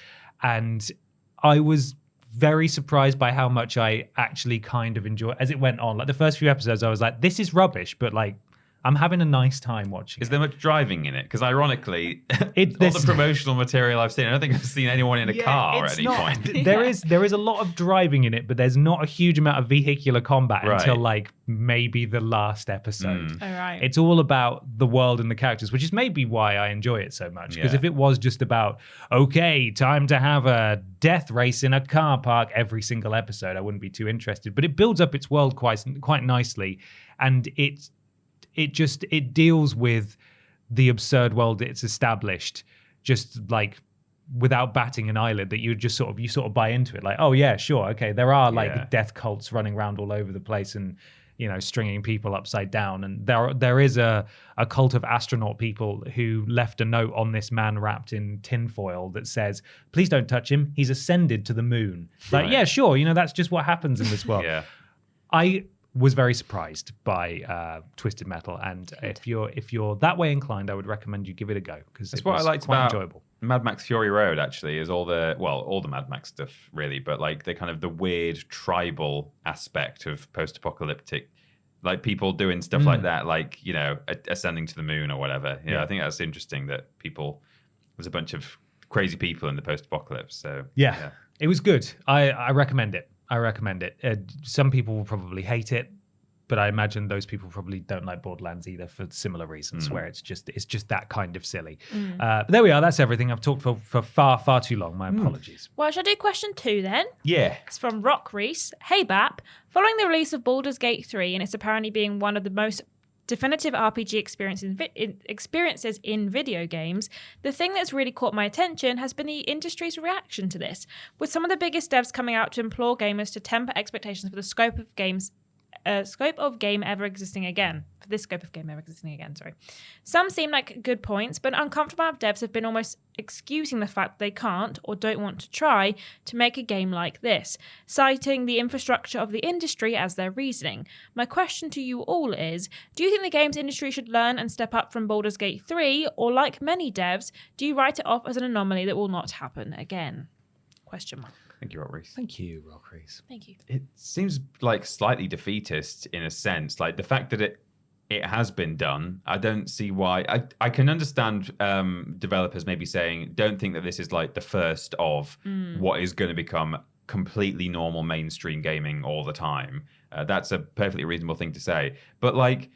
And I was very surprised by how much I actually kind of enjoyed as it went on. Like the first few episodes, I was like, this is rubbish, but like I'm having a nice time watching Is it. there much driving in it? Because ironically, all there's- the promotional material I've seen, I don't think I've seen anyone in a car at any point. There is a lot of driving in it, but there's not a huge amount of vehicular combat until like maybe the last episode. All right. It's all about the world and the characters, which is maybe why I enjoy it so much. Because if it was just about, okay, time to have a death race in a car park every single episode, I wouldn't be too interested. But it builds up its world quite nicely, and it deals with the absurd world it's established, just like without batting an eyelid, that you sort of buy into it. Like, oh yeah, sure, okay, there are like death cults running around all over the place and stringing people upside down, and there is a cult of astronaut people who left a note on this man wrapped in tinfoil that says, please don't touch him, he's ascended to the moon. Like, yeah, sure, that's just what happens in this world. I was very surprised by Twisted Metal, and if you're that way inclined, I would recommend you give it a go, because it's what I liked quite about enjoyable. Mad Max Fury Road actually is all the Mad Max stuff really, but like the kind of the weird tribal aspect of post-apocalyptic, like people doing stuff like that, like ascending to the moon or whatever. I think that's interesting that there's a bunch of crazy people in the post-apocalypse. So yeah. It was good. I recommend it. Some people will probably hate it, but I imagine those people probably don't like Borderlands either for similar reasons, where it's just that kind of silly. But there we are. That's everything. I've talked for far, far too long. My apologies. Well, shall I do question 2 then? Yeah. It's from Rock Reese. Hey, Bap. Following the release of Baldur's Gate 3 and it's apparently being one of the most definitive RPG experiences in video games, the thing that's really caught my attention has been the industry's reaction to this, with some of the biggest devs coming out to implore gamers to temper expectations for the scope of game ever existing again. Sorry. Some seem like good points, but an uncomfortable amount of devs have been almost excusing the fact they can't or don't want to try to make a game like this, citing the infrastructure of the industry as their reasoning. My question to you all is, do you think the games industry should learn and step up from Baldur's Gate 3, or like many devs, do you write it off as an anomaly that will not happen again? Question mark. Thank you, Rock Reese. Thank you, Rock Reese. Thank you. It seems like slightly defeatist in a sense. Like the fact that it has been done, I don't see why. I can understand developers maybe saying, don't think that this is like the first of what is going to become completely normal mainstream gaming all the time. That's a perfectly reasonable thing to say. But like,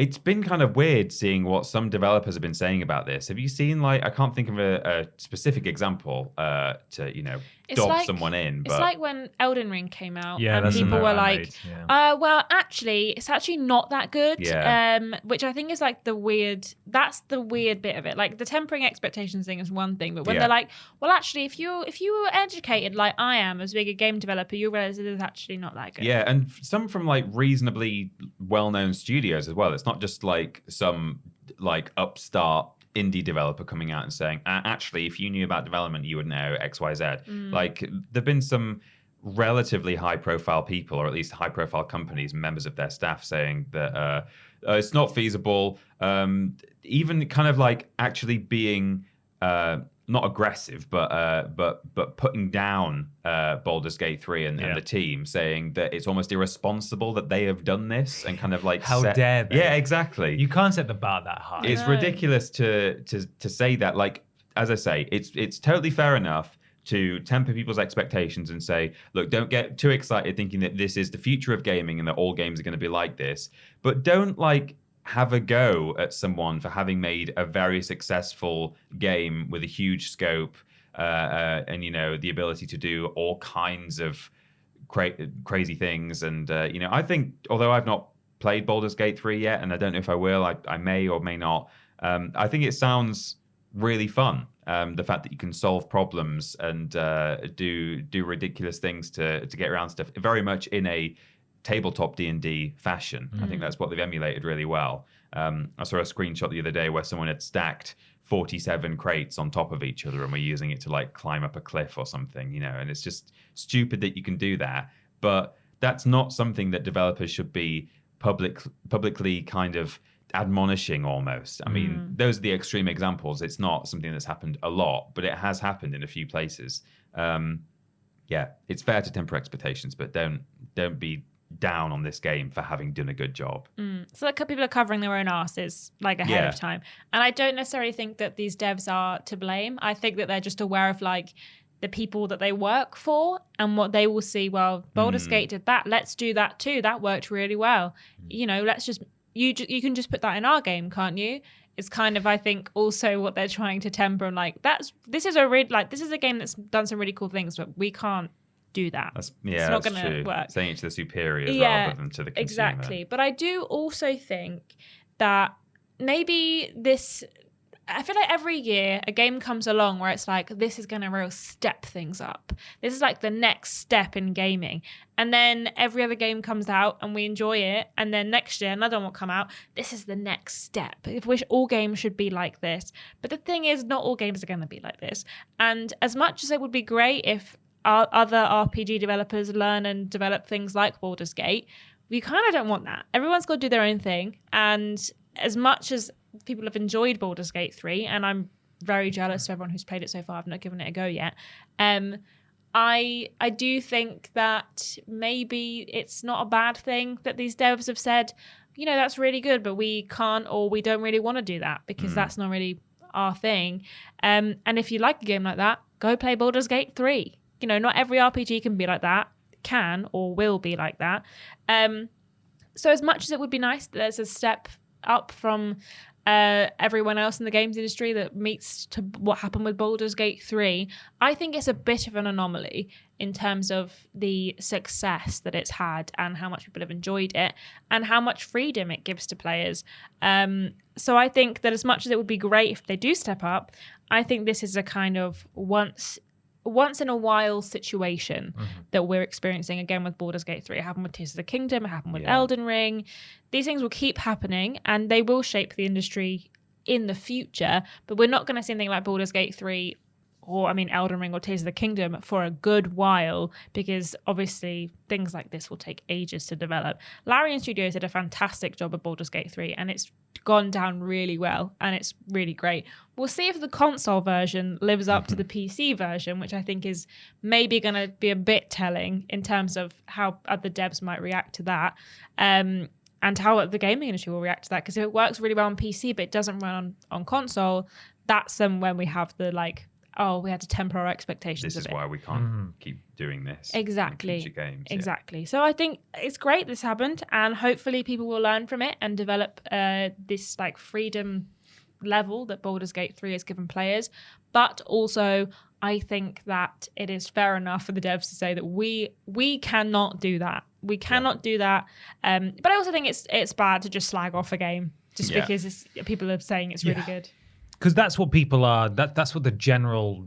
It's been kind of weird seeing what some developers have been saying about this. Have you seen, like, I can't think of a specific example to, you know, dob someone in. But... It's like when Elden Ring came out and people were like, well, actually, it's actually not that good. Which I think is like that's the weird bit of it. Like the tempering expectations thing is one thing, but when they're like, well, actually, if you were educated like I am as being a game developer, you realize it is actually not that good. Yeah, and some from like reasonably well-known studios as well. It's not just like some like upstart indie developer coming out and saying, actually, if you knew about development, you would know XYZ. Like there've been some relatively high-profile people, or at least high-profile companies, members of their staff saying that it's not feasible. Even kind of like actually being not aggressive, but putting down Baldur's Gate 3 and the team, saying that it's almost irresponsible that they have done this, and kind of like how dare they? Yeah, exactly. You can't set the bar that high. It's ridiculous to say that. Like, as I say, it's totally fair enough to temper people's expectations and say, look, don't get too excited thinking that this is the future of gaming and that all games are going to be like this, but don't like have a go at someone for having made a very successful game with a huge scope and, you know, the ability to do all kinds of crazy things. And, you know, I think, although I've not played Baldur's Gate 3 yet, and I don't know if I will, I may or may not, I think it sounds really fun. The fact that you can solve problems and do ridiculous things to get around stuff, very much in a tabletop D&D fashion. I think that's what they've emulated really well. I saw a screenshot the other day where someone had stacked 47 crates on top of each other and were using it to like climb up a cliff or something, you know, and it's just stupid that you can do that. But that's not something that developers should be publicly kind of admonishing almost. I mean, those are the extreme examples. It's not something that's happened a lot, but it has happened in a few places. Yeah, it's fair to temper expectations, but don't be down on this game for having done a good job. So like people are covering their own asses like ahead of time, and I don't necessarily think that these devs are to blame. I think that they're just aware of like the people that they work for and what they will see. Well, Baldur's Gate did that, let's do that too, that worked really well. You know, let's just you can just put that in our game, can't you? It's kind of, I think, also what they're trying to temper, and like this is a game that's done some really cool things, but we can't do that. It's not going to work. Saying it to the superiors rather than to the consumer. Exactly. But I do also think that maybe I feel like every year a game comes along where it's like, this is going to real step things up. This is like the next step in gaming. And then every other game comes out and we enjoy it. And then next year another one will come out. This is the next step. I wish all games should be like this. But the thing is, not all games are going to be like this. And as much as it would be great if other RPG developers learn and develop things like Baldur's Gate, we kind of don't want that. Everyone's got to do their own thing. And as much as people have enjoyed Baldur's Gate 3, and I'm very jealous of everyone who's played it so far, I've not given it a go yet, I do think that maybe it's not a bad thing that these devs have said, you know, that's really good, but we can't, or we don't really want to do that because that's not really our thing. And if you like a game like that, go play Baldur's Gate 3. You know, not every RPG can be like that, can or will be like that. So as much as it would be nice that there's a step up from everyone else in the games industry that meets to what happened with Baldur's Gate 3, I think it's a bit of an anomaly in terms of the success that it's had and how much people have enjoyed it and how much freedom it gives to players. So I think that as much as it would be great if they do step up, I think this is a kind of once in a while situation that we're experiencing again with Baldur's Gate 3. It happened with Tears of the Kingdom, it happened with Elden Ring. These things will keep happening and they will shape the industry in the future, but we're not going to see anything like Baldur's Gate 3 or, I mean, Elden Ring or Tears of the Kingdom for a good while, because obviously things like this will take ages to develop. Larian Studios did a fantastic job of Baldur's Gate 3 and it's gone down really well and it's really great. We'll see if the console version lives up to the PC version, which I think is maybe going to be a bit telling in terms of how other devs might react to that, and how the gaming industry will react to that. Because if it works really well on PC but it doesn't run on console, that's then when we have the like, we had to temper our expectations This a is bit. why we can't keep doing this. Exactly. In future games. Exactly. So I think it's great this happened, and hopefully people will learn from it and develop this like freedom level that Baldur's Gate 3 has given players. But also, I think that it is fair enough for the devs to say that we cannot do that. We cannot do that. But I also think it's bad to just slag off a game just because people are saying it's really good. Because that's what people are. That's what the general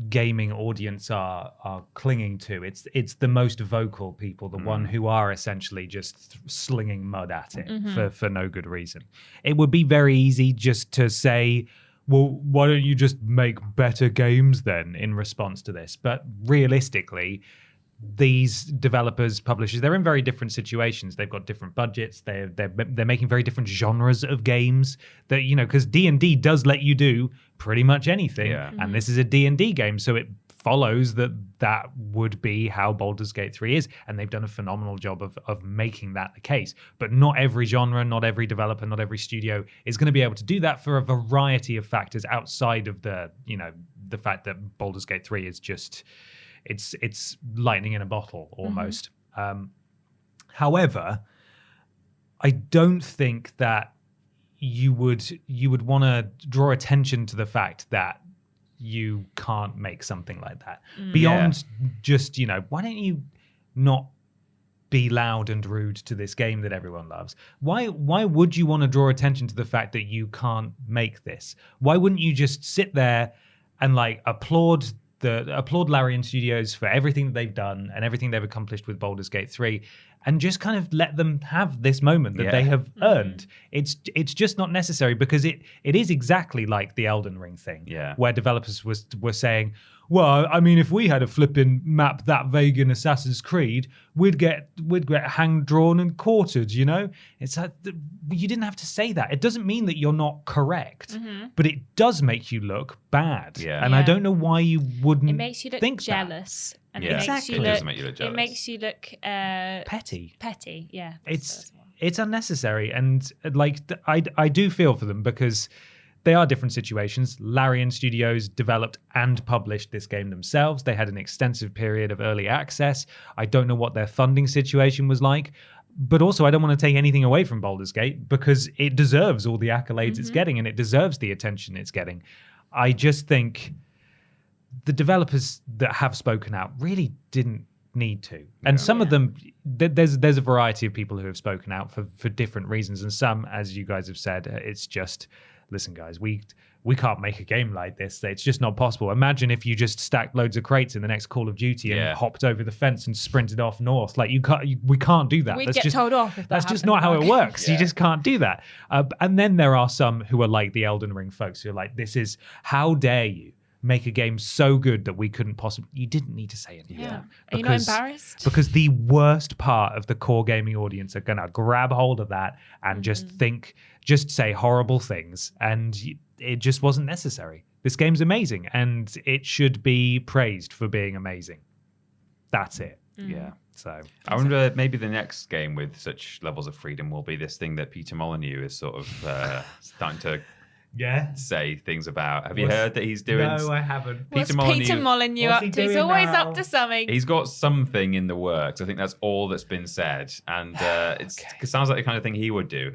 gaming audience are clinging to. It's the most vocal people, the one who are essentially just slinging mud at it for no good reason. It would be very easy just to say, well, why don't you just make better games then in response to this? But realistically, these developers, publishers, they're in very different situations. They've got different budgets. They're making very different genres of games that, because D&D does let you do pretty much anything. Yeah. And this is a D&D game. So it follows that would be how Baldur's Gate 3 is. And they've done a phenomenal job of making that the case. But not every genre, not every developer, not every studio is going to be able to do that for a variety of factors outside of the fact that Baldur's Gate 3 is just... It's lightning in a bottle almost. However, I don't think that you would want to draw attention to the fact that you can't make something like that beyond just why don't you not be loud and rude to this game that everyone loves? Why would you want to draw attention to the fact that you can't make this? Why wouldn't you just sit there and applaud Larian Studios for everything that they've done and everything they've accomplished with Baldur's Gate 3 and just kind of let them have this moment that they have earned? It's just not necessary, because it is exactly like the Elden Ring thing, where developers were saying, well, I mean, if we had a flipping map that vague in Assassin's Creed, we'd get hanged, drawn, and quartered. It's like, you didn't have to say that. It doesn't mean that you're not correct, but it does make you look bad. And I don't know why you wouldn't. It makes you look jealous, and it does make you look jealous. It makes you look petty. Petty, yeah. It's unnecessary, and I do feel for them, because they are different situations. Larian Studios developed and published this game themselves. They had an extensive period of early access. I don't know what their funding situation was like. But also, I don't want to take anything away from Baldur's Gate, because it deserves all the accolades it's getting, and it deserves the attention it's getting. I just think the developers that have spoken out really didn't need to. And some of them, there's a variety of people who have spoken out for different reasons. And some, as you guys have said, it's just... Listen, guys, we can't make a game like this. It's just not possible. Imagine if you just stacked loads of crates in the next Call of Duty and hopped over the fence and sprinted off north. We can't do that. We'd get told off if that That's just not how it works. You just can't do that. And then there are some who are like the Elden Ring folks who are like, this is, how dare you make a game so good that we couldn't possibly... You didn't need to say anything. Yeah. Are you not embarrassed? Because the worst part of the core gaming audience are going to grab hold of that and just say horrible things. And it just wasn't necessary. This game's amazing, and it should be praised for being amazing. That's it. Yeah. So I wonder, maybe the next game with such levels of freedom will be this thing that Peter Molyneux is sort of starting to say things about. Have you heard that he's doing? No, I haven't. Peter Molyneux up to? He's always up to something. He's got something in the works. I think that's all that's been said, and it sounds like the kind of thing he would do.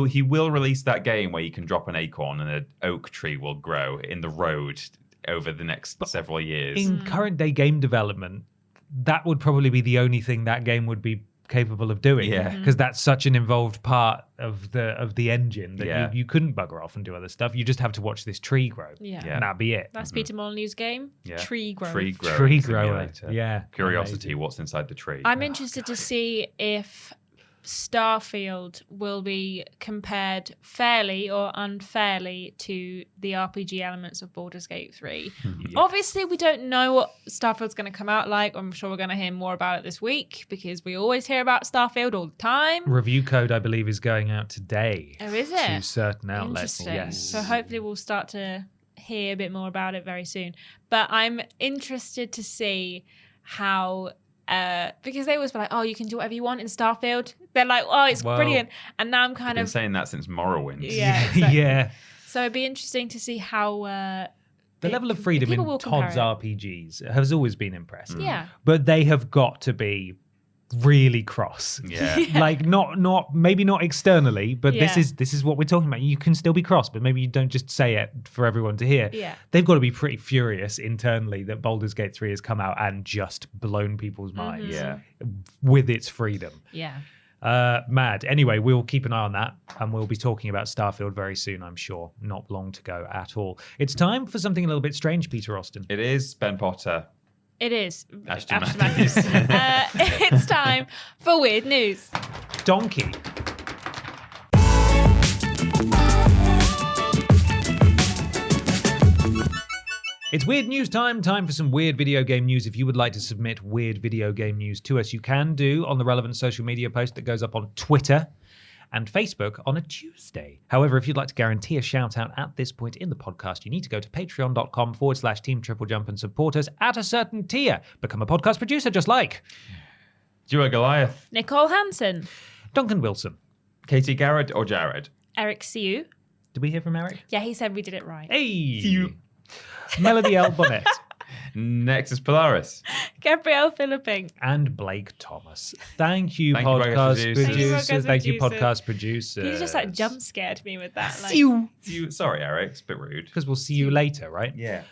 He will release that game where you can drop an acorn and an oak tree will grow in the road over the next several years. In current day game development, that would probably be the only thing that game would be capable of doing, because that's such an involved part of the engine that you couldn't bugger off and do other stuff. You just have to watch this tree grow, and that'd be it. That's Peter Molyneux's game. Tree grower. Tree grower. Yeah. Curiosity. Amazing. What's inside the tree? I'm interested to see if Starfield will be compared fairly or unfairly to the RPG elements of Baldur's Gate 3. Obviously, we don't know what Starfield's going to come out like. I'm sure we're going to hear more about it this week, because we always hear about Starfield all the time. Review code, I believe, is going out today. Oh, is it? To certain outlets. Interesting. Yes. So hopefully we'll start to hear a bit more about it very soon. But I'm interested to see how... because they always be like, oh, you can do whatever you want in Starfield. They're like, oh, it's brilliant. And now I'm been saying that since Morrowind. Yeah. Exactly. Yeah. So it'd be interesting to see how The level of freedom people in will compare Todd's it. RPGs has always been impressive. Yeah. But they have got to be really cross. Yeah. Like not maybe not externally, but Yeah. this is what we're talking about. You can still be cross, but maybe you don't just say it for everyone to hear. Yeah. They've got to be pretty furious internally that Baldur's Gate 3 has come out and just blown people's minds Yeah. with its freedom. Yeah. Mad. Anyway, we'll keep an eye on that and we'll be talking about Starfield very soon, I'm sure. Not long to go at all. It's time for something a little bit strange, Peter Austin. It is Ben Potter. It is. Ashton Matthews. It's time for weird news. Donkey. It's weird news time for some weird video game news. If you would like to submit weird video game news to us, you can do on the relevant social media post that goes up on Twitter and Facebook on a Tuesday. However, if you'd like to guarantee a shout out at this point in the podcast, you need to go to patreon.com/Team TripleJump and support us at a certain tier. Become a podcast producer just like Duo Goliath. Nicole Hansen. Duncan Wilson. Katie Garrett or Jared? Eric Siu. Did we hear from Eric? Yeah, he said we did it right. Hey! Melody L. Bonnet. Nexus Polaris. Gabrielle Philipping. And Blake Thomas. Thank you, Thank you, podcast producers. producers. Thank you, Producers. podcast producers. You just like jump scared me with that. Like, See you. Sorry, Eric. It's a bit rude. Because we'll see you later, right? Yeah.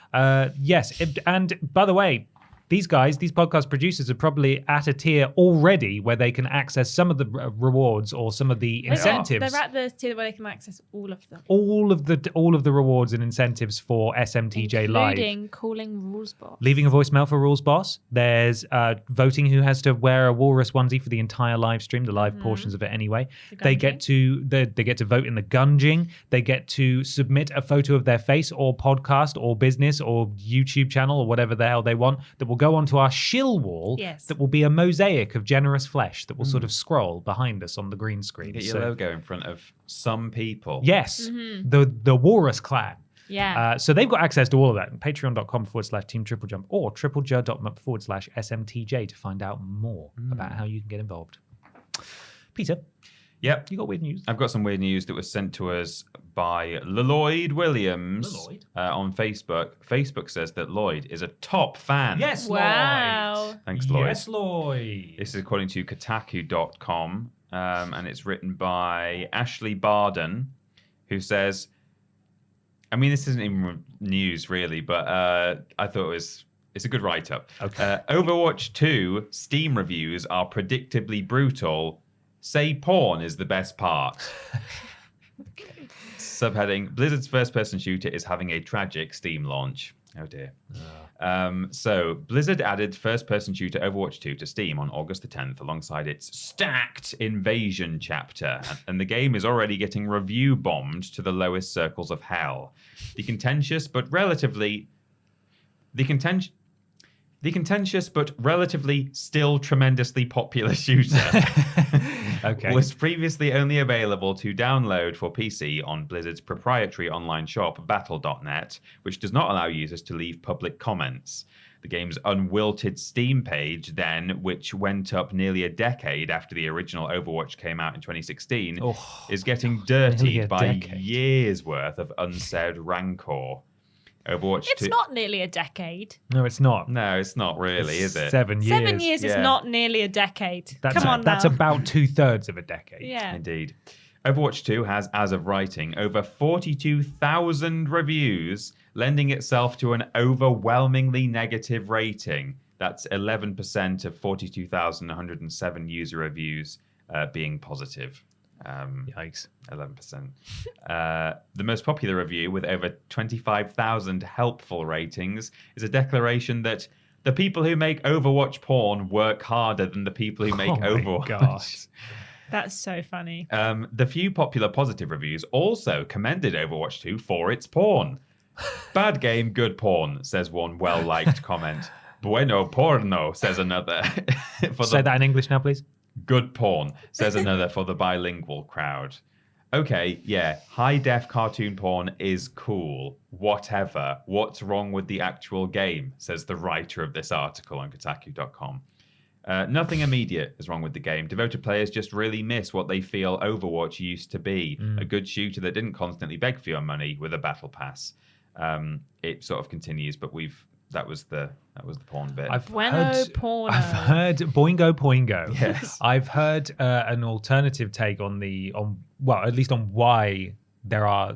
Yes. And by the way, these guys, these podcast producers are probably at a tier already where they can access some of the rewards or some of the incentives. They're at the tier where they can access all of them. All of the rewards and incentives for SMTJ Live. Including calling Rules Boss. Leaving a voicemail for Rules Boss. There's voting who has to wear a walrus onesie for the entire live stream, the live portions of it anyway. They get to vote in the gunging. They get to submit a photo of their face or podcast or business or YouTube channel or whatever the hell they want that will go onto our shill wall. Yes. That will be a mosaic of generous flesh that will sort of scroll behind us on the green screen. Get your logo in front of some people. Yes, the Walrus clan. Yeah. So they've got access to all of that. Patreon.com/Team TripleJump or triplej.com/SMTJ to find out more about how you can get involved. Peter, Yep. you got weird news? I've got some weird news that was sent to us by Lloyd Williams Lloyd? on Facebook. Facebook says that Lloyd is a top fan. Yes, Wow. Lloyd. Thanks, Lloyd. Yes, Lloyd. This is according to Kotaku.com, and it's written by Ashley Barden, who says, I mean, this isn't even news really, but I thought it's a good write-up. Okay. Overwatch 2 Steam reviews are predictably brutal. Say porn is the best part. Subheading, Blizzard's first-person shooter is having a tragic Steam launch. Oh dear. So Blizzard added first-person shooter Overwatch 2 to Steam on August the 10th alongside its stacked Invasion chapter, and the game is already getting review bombed to the lowest circles of hell. The contentious but relatively still tremendously popular shooter Okay. was previously only available to download for PC on Blizzard's proprietary online shop, Battle.net, which does not allow users to leave public comments. The game's unwilted Steam page, then, which went up nearly a decade after the original Overwatch came out in 2016, is getting nearly dirtied a by decade. years' worth of unsaid rancor. Overwatch It's 2... not nearly a decade. No, it's not. No, it's not really, is it? 7 years. 7 years is Yeah. not nearly a decade. That's Come on That's now. about 2/3 of a decade. Yeah. Indeed. Overwatch 2 has, as of writing, over 42,000 reviews, lending itself to an overwhelmingly negative rating. That's 11% of 42,107 user reviews being positive. Yikes. 11%. The most popular review, with over 25,000 helpful ratings, is a declaration that the people who make Overwatch porn work harder than the people who make Oh my Overwatch. God. That's so funny. The few popular positive reviews also commended Overwatch 2 for its porn. Bad game, good porn, says one well-liked comment. Bueno porno, says another. Say that in English now, please. Good porn, says another for the bilingual crowd. Okay, yeah, high-def cartoon porn is cool. Whatever. What's wrong with the actual game, says the writer of this article on Kotaku.com. Nothing immediate is wrong with the game. Devoted players just really miss what they feel Overwatch used to be. A good shooter that didn't constantly beg for your money with a battle pass. it sort of continues. But that was the porn bit. I've Bueno heard porno. Boingo Poingo. Yes. I've heard an alternative take on at least on why there are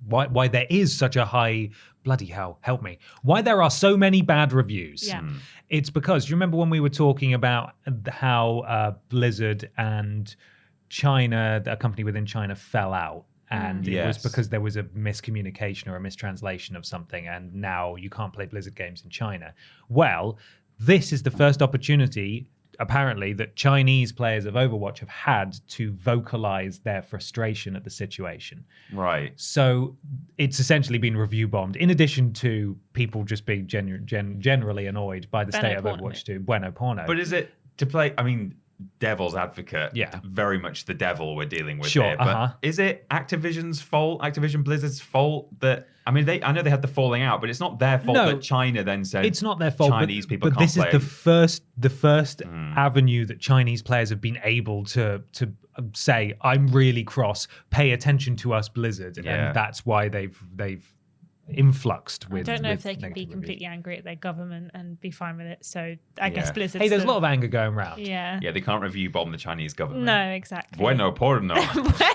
why there is such a high, bloody hell, help me, why there are so many bad reviews. Yeah. It's because, you remember when we were talking about how Blizzard and China, a company within China, fell out? And it was because there was a miscommunication or a mistranslation of something, and now you can't play Blizzard games in China. Well, this is the first opportunity, apparently, that Chinese players of Overwatch have had to vocalize their frustration at the situation. Right. So it's essentially been review bombed, in addition to people just being generally annoyed by the state of Overwatch 2. Bueno porno. But is it to play? I mean, devil's advocate. Yeah. Very much the devil we're dealing with Sure, here. But is it Activision Blizzard's fault that? I mean, I know they had the falling out, but it's not their fault that China then said it's not their fault. Chinese people but can't this play. is the first avenue that Chinese players have been able to say, "I'm really cross. Pay attention to us, Blizzard," and that's why they've influxed with. I don't know if they with can be negative completely reviews. angry at their government and be fine with it. So I guess Blizzard. Hey, there's a lot of anger going around. Yeah. Yeah, they can't review bomb the Chinese government. No, exactly. Bueno porno.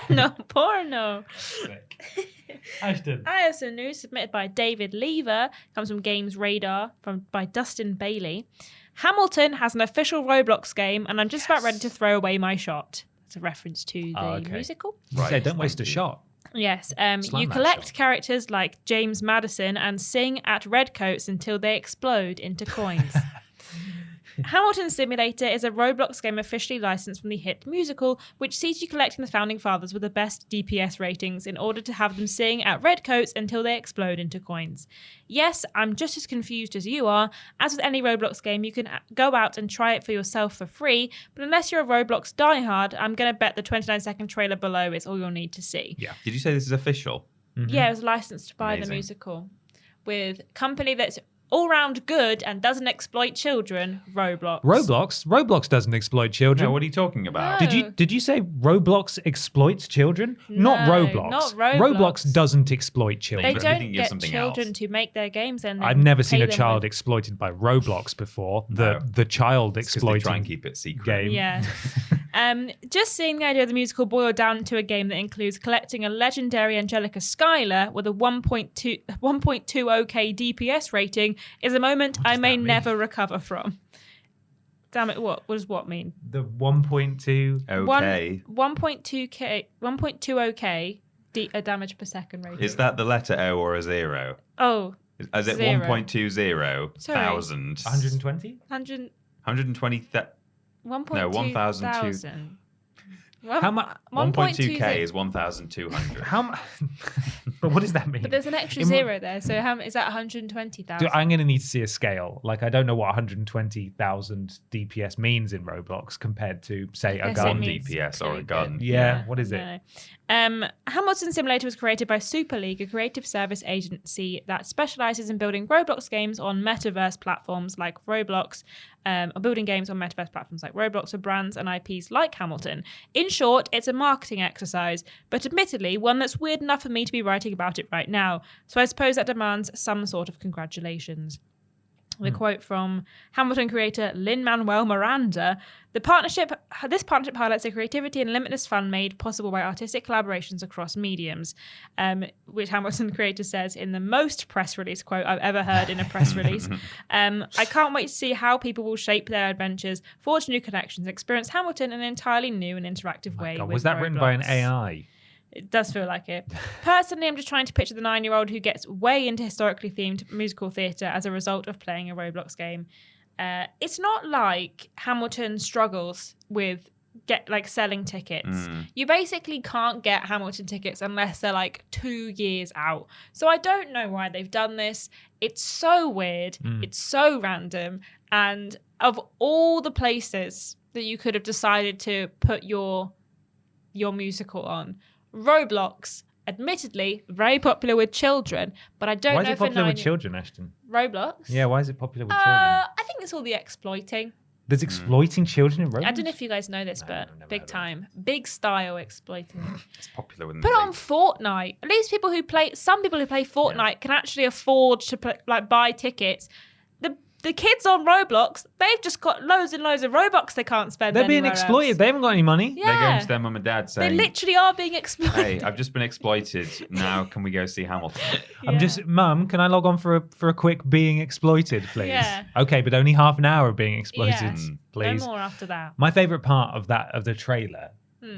Bueno porno. Ashton. I have some news submitted by David Lever. Comes from Games Radar by Dustin Bailey. Hamilton has an official Roblox game, and I'm just about ready to throw away my shot. It's a reference to the musical. Right. Say, don't waste a shot. Yes, Slam you that collect shot. characters like James Madison and sing at redcoats until they explode into coins. Hamilton Simulator is a Roblox game officially licensed from the hit musical, which sees you collecting the founding fathers with the best DPS ratings in order to have them sing at redcoats until they explode into coins. Yes, I'm just as confused as you are. As with any Roblox game, you can go out and try it for yourself for free, but unless you're a Roblox diehard, I'm going to bet the 29-second trailer below is all you'll need to see. Yeah. Did you say this is official? Yeah, it was licensed by the Amazing. musical with company that's all round good and doesn't exploit children, Roblox. Roblox doesn't exploit children. No, what are you talking about? No. Did you say Roblox exploits children? Not No, Roblox. not Roblox. doesn't exploit children. They You're don't thinking of get something children else. to make their games and then I've never seen pay a them child with- exploited by Roblox before. No. The child It's 'cause they try and exploiting keep it secret. game. Yeah. Just seeing the idea of the musical boiled down to a game that includes collecting a legendary Angelica Schuyler with a 1.20k DPS rating is a moment I may that mean? never recover from. Damn it, what does what mean? The 1.2. Okay. 1.20k damage per second rating. Is that the letter O or a 0? Oh, Is it 0. 1.20 Sorry. thousand? 120? 100, 120. 1.2 No, 1,002. thousand. How much? 1.2k is 1,200. How much? But what does that mean? But there's an extra In- zero there, so how is that 120,000? I'm going to need to see a scale. Like, I don't know what 120,000 DPS means in Roblox compared to, say, a guess it gun. means DPS or a two, gun. Yeah, what is it? No. Hamilton Simulator was created by Super League, a creative service agency that specializes in building Roblox games on metaverse platforms like Roblox, or building games on metaverse platforms like Roblox for brands and IPs like Hamilton. In short, it's a marketing exercise, but admittedly, one that's weird enough for me to be writing about it right now. So I suppose that demands some sort of congratulations. The quote from Hamilton creator Lin-Manuel Miranda: this partnership highlights the creativity and limitless fun made possible by artistic collaborations across mediums, which Hamilton creator says in the most press release quote I've ever heard in a press release. I can't wait to see how people will shape their adventures, forge new connections, and experience Hamilton in an entirely new and interactive way. God, with was that written by an Roblox. AI? It does feel like it. Personally, I'm just trying to picture the 9-year-old who gets way into historically themed musical theatre as a result of playing a Roblox game. It's not like Hamilton struggles with selling tickets. You basically can't get Hamilton tickets unless they're like 2 years out. So I don't know why they've done this. It's so weird. It's so random. And of all the places that you could have decided to put your musical on, Roblox, admittedly, very popular with children, but I don't Why know is it if a popular with 9 children, Ashton? Roblox? Yeah, why is it popular with children? I think it's all the exploiting. There's exploiting children in Roblox? I don't know if you guys know this, I've but never big heard of time. Big style exploiting. It's popular with Put it on Fortnite. At least some people who play Fortnite can actually afford to buy tickets. The kids on Roblox, they've just got loads and loads of Robux they can't spend. They're being exploited. They haven't got any money. Yeah. They're going to their mum and dad They saying, literally are being exploited. hey, I've just been exploited. Now can we go see Hamilton? I'm just, Mum, can I log on for a quick being exploited, please? Yeah. Okay, but only half an hour of being exploited, Yeah. please. No more after that. My favorite part of the trailer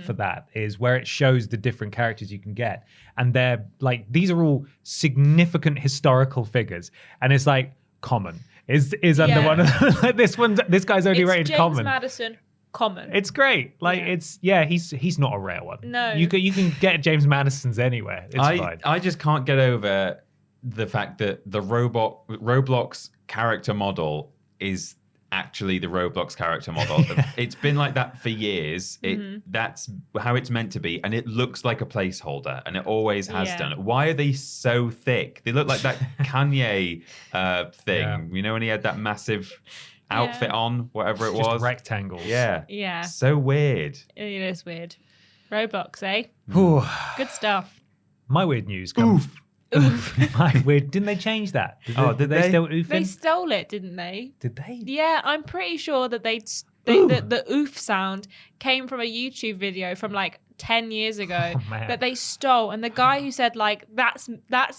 for that is where it shows the different characters you can get, and they're like, these are all significant historical figures, and it's like Common is under one of them. Like this guy's only rated James Common. Madison, Common. It's great. Like he's not a rare one. No. you can get James Madison's anywhere. It's fine. I just can't get over the fact that the Roblox character model is actually the Roblox character model. It's been like that for years. That's how it's meant to be, and it looks like a placeholder, and it always has done. Why are they so thick? They look like that Kanye thing. Yeah. You know, when he had that massive outfit on, whatever it Just was. rectangles. Yeah. Yeah. So weird. It is weird. Roblox, eh? Whew. Good stuff. My weird news comes. My weird. Didn't they change that? Did they still oof They in? stole it, didn't they? Did they? Yeah, I'm pretty sure that the oof sound came from a YouTube video from like 10 years ago man. that they stole, and the guy who said like that's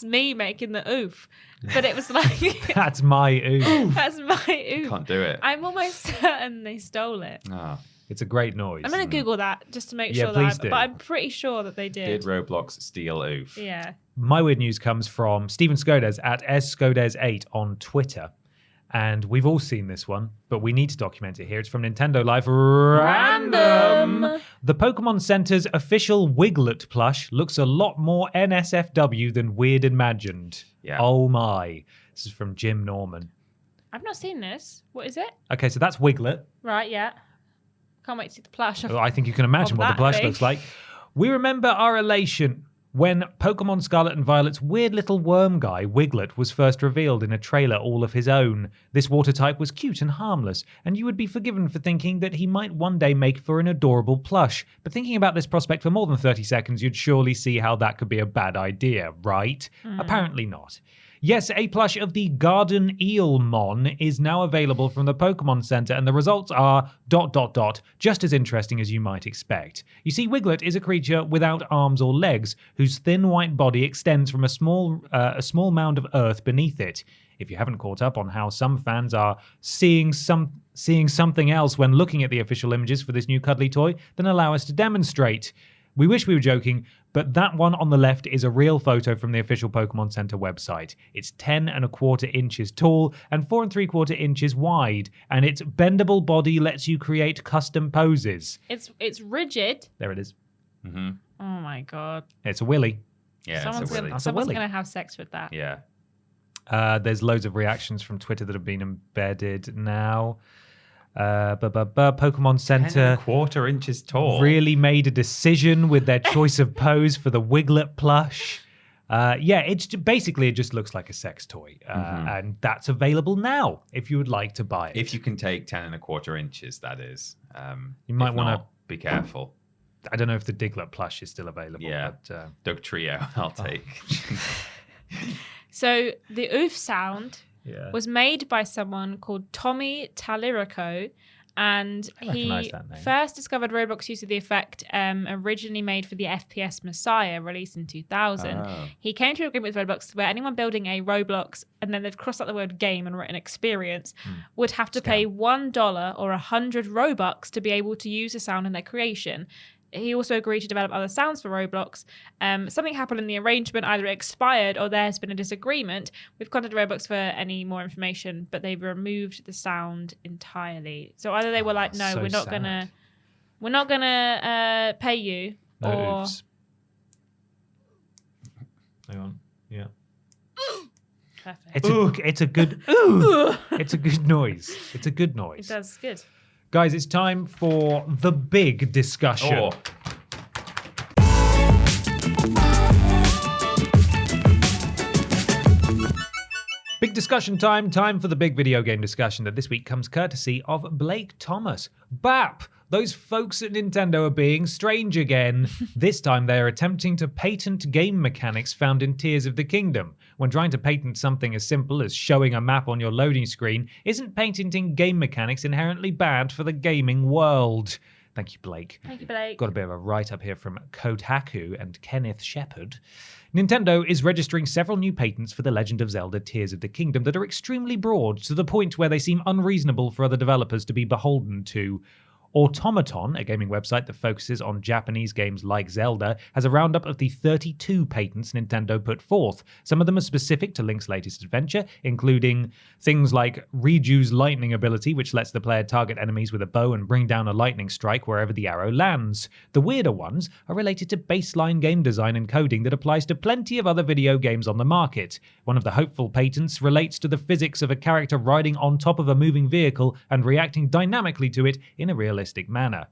me making the oof, but it was like That's my oof. that's my oof. Can't do it. I'm almost certain they stole it. Ah. It's a great noise. I'm gonna Google that just to make Yeah, sure please that, do. but I'm pretty sure that they Did Roblox steal oof? Yeah. My weird news comes from Steven Skodes at sskodes8 on Twitter. And we've all seen this one, but we need to document it here. It's from Nintendo Life Random. The Pokemon Center's official Wiglet plush looks a lot more NSFW than weird imagined. Yeah. Oh my. This is from Jim Norman. I've not seen this. What is it? Okay, so that's Wiglet. Right, yeah. Can't wait to see the plush. I think you can imagine Of what the that plush thing. looks like. We remember our elation when Pokemon Scarlet and Violet's weird little worm guy, Wiglet, was first revealed in a trailer all of his own. This water type was cute and harmless, and you would be forgiven for thinking that he might one day make for an adorable plush. But thinking about this prospect for more than 30 seconds, you'd surely see how that could be a bad idea, right? Apparently not. Yes, a plush of the Garden Eelmon is now available from the Pokemon Center, and the results are ... just as interesting as you might expect. You see, Wiglet is a creature without arms or legs, whose thin white body extends from a small mound of earth beneath it. If you haven't caught up on how some fans are seeing something else when looking at the official images for this new cuddly toy, then allow us to demonstrate. We wish we were joking, but that one on the left is a real photo from the official Pokemon Center website. It's 10 1/4 inches tall and 4 3/4 inches wide, and its bendable body lets you create custom poses. It's rigid. There it is. Mm-hmm. Oh my god. It's a willy. Yeah, Someone's it's a willy. That's a someone's willy. gonna have sex with that. Yeah. There's loads of reactions from Twitter that have been embedded now. Pokemon 10 Center 1/4 inches tall. really made a decision with their choice of pose for the Wiglet plush. It just looks like a sex toy, and that's available now if you would like to buy it. If you can take 10 1/4 inches, that is. You might If wanna- not, be careful. I don't know if the Diglett plush is still available. Yeah. But, Doug Trio, I'll take. So the oof sound yeah. was made by someone called Tommy Talirico, and I recognise he that name. first discovered Roblox use of the effect originally made for the FPS Messiah, released in 2000. Oh. He came to an agreement with Roblox where anyone building a Roblox, and then they've crossed out the word game and written experience, would have to pay $1 or 100 Robux to be able to use the sound in their creation. He also agreed to develop other sounds for Roblox. Something happened in the arrangement, either it expired or there has been a disagreement. We've contacted Roblox for any more information, but they've removed the sound entirely. So either they were like, no, so we're not gonna pay you, No or oofs. Hang on. Yeah. perfect. It's a good ooh. It's a good noise. It's a good It noise. does good. Guys, it's time for the big discussion. Oh. Big discussion time. Time for the big video game discussion that this week comes courtesy of Blake Thomas. BAP! Those folks at Nintendo are being strange again. This time they are attempting to patent game mechanics found in Tears of the Kingdom. When trying to patent something as simple as showing a map on your loading screen, isn't patenting game mechanics inherently bad for the gaming world? Thank you, Blake. Thank you, Blake. Got a bit of a write-up here from Kotaku and Kenneth Shepard. Nintendo is registering several new patents for The Legend of Zelda Tears of the Kingdom that are extremely broad, to the point where they seem unreasonable for other developers to be beholden to. Automaton, a gaming website that focuses on Japanese games like Zelda, has a roundup of the 32 patents Nintendo put forth. Some of them are specific to Link's latest adventure, including things like Riju's lightning ability, which lets the player target enemies with a bow and bring down a lightning strike wherever the arrow lands. The weirder ones are related to baseline game design and coding that applies to plenty of other video games on the market. One of the hopeful patents relates to the physics of a character riding on top of a moving vehicle and reacting dynamically to it in a realistic manner.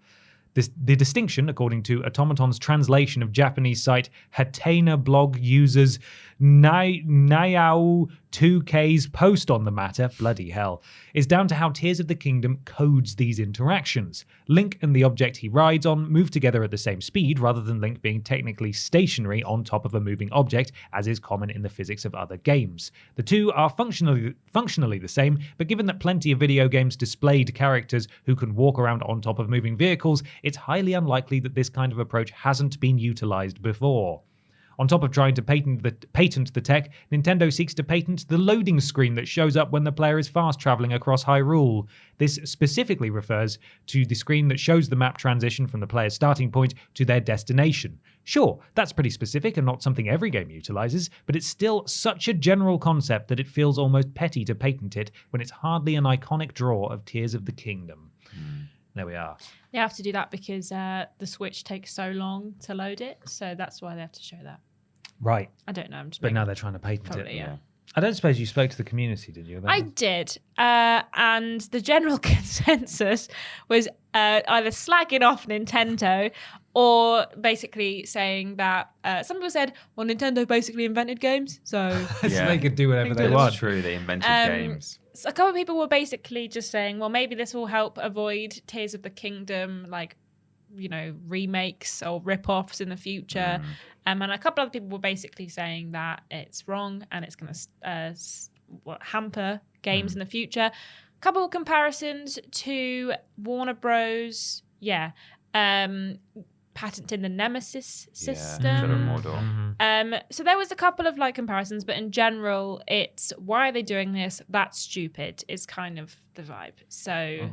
The distinction, according to Automaton's translation of Japanese site Hatena blog users Nyao2K's post on the matter, bloody hell, is down to how Tears of the Kingdom codes these interactions. Link and the object he rides on move together at the same speed, rather than Link being technically stationary on top of a moving object, as is common in the physics of other games. The two are functionally the same, but given that plenty of video games displayed characters who can walk around on top of moving vehicles, it's highly unlikely that this kind of approach hasn't been utilized before. On top of trying to patent the tech, Nintendo seeks to patent the loading screen that shows up when the player is fast traveling across Hyrule. This specifically refers to the screen that shows the map transition from the player's starting point to their destination. Sure, that's pretty specific and not something every game utilizes, but it's still such a general concept that it feels almost petty to patent it when it's hardly an iconic draw of Tears of the Kingdom. There we are. They have to do that because the Switch takes so long to load it, so that's why they have to show that. Right. I don't know. I'm just but now they're trying to patent probably, it. yeah. I don't suppose you spoke to the community, did you? I did. And the general consensus was either slagging off Nintendo or basically saying that some people said, well, Nintendo basically invented games, so they could do whatever they That's want. true, they invented games. So a couple of people were basically just saying, well, maybe this will help avoid Tears of the Kingdom, like, you know, remakes or rip-offs in the future. And a couple of people were basically saying that it's wrong and it's going to hamper games in the future. A couple of comparisons to Warner Bros. Patenting the Nemesis system. So there was a couple of like comparisons, but in general, it's why are they doing this? That's stupid. Is kind of the vibe. So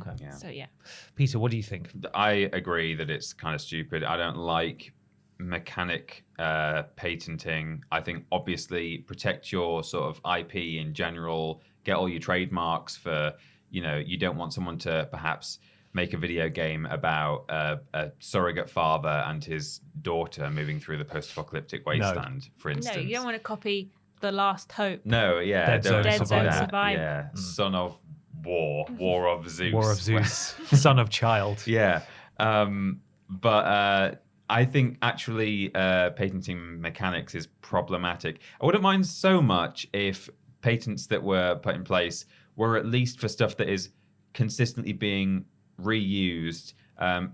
Peter, what do you think? I agree that it's kind of stupid. I don't like mechanic patenting. I think obviously protect your sort of IP in general, get all your trademarks for, you know, you don't want someone to perhaps make a video game about a surrogate father and his daughter moving through the post-apocalyptic wasteland, for instance. No, you don't want to copy The Last Hope. No, Dead don't Zone do that. Survive. Yeah, Son of War of Zeus. War of Zeus, son of child. Yeah, but I think actually patenting mechanics is problematic. I wouldn't mind so much if patents that were put in place were at least for stuff that is consistently being reused,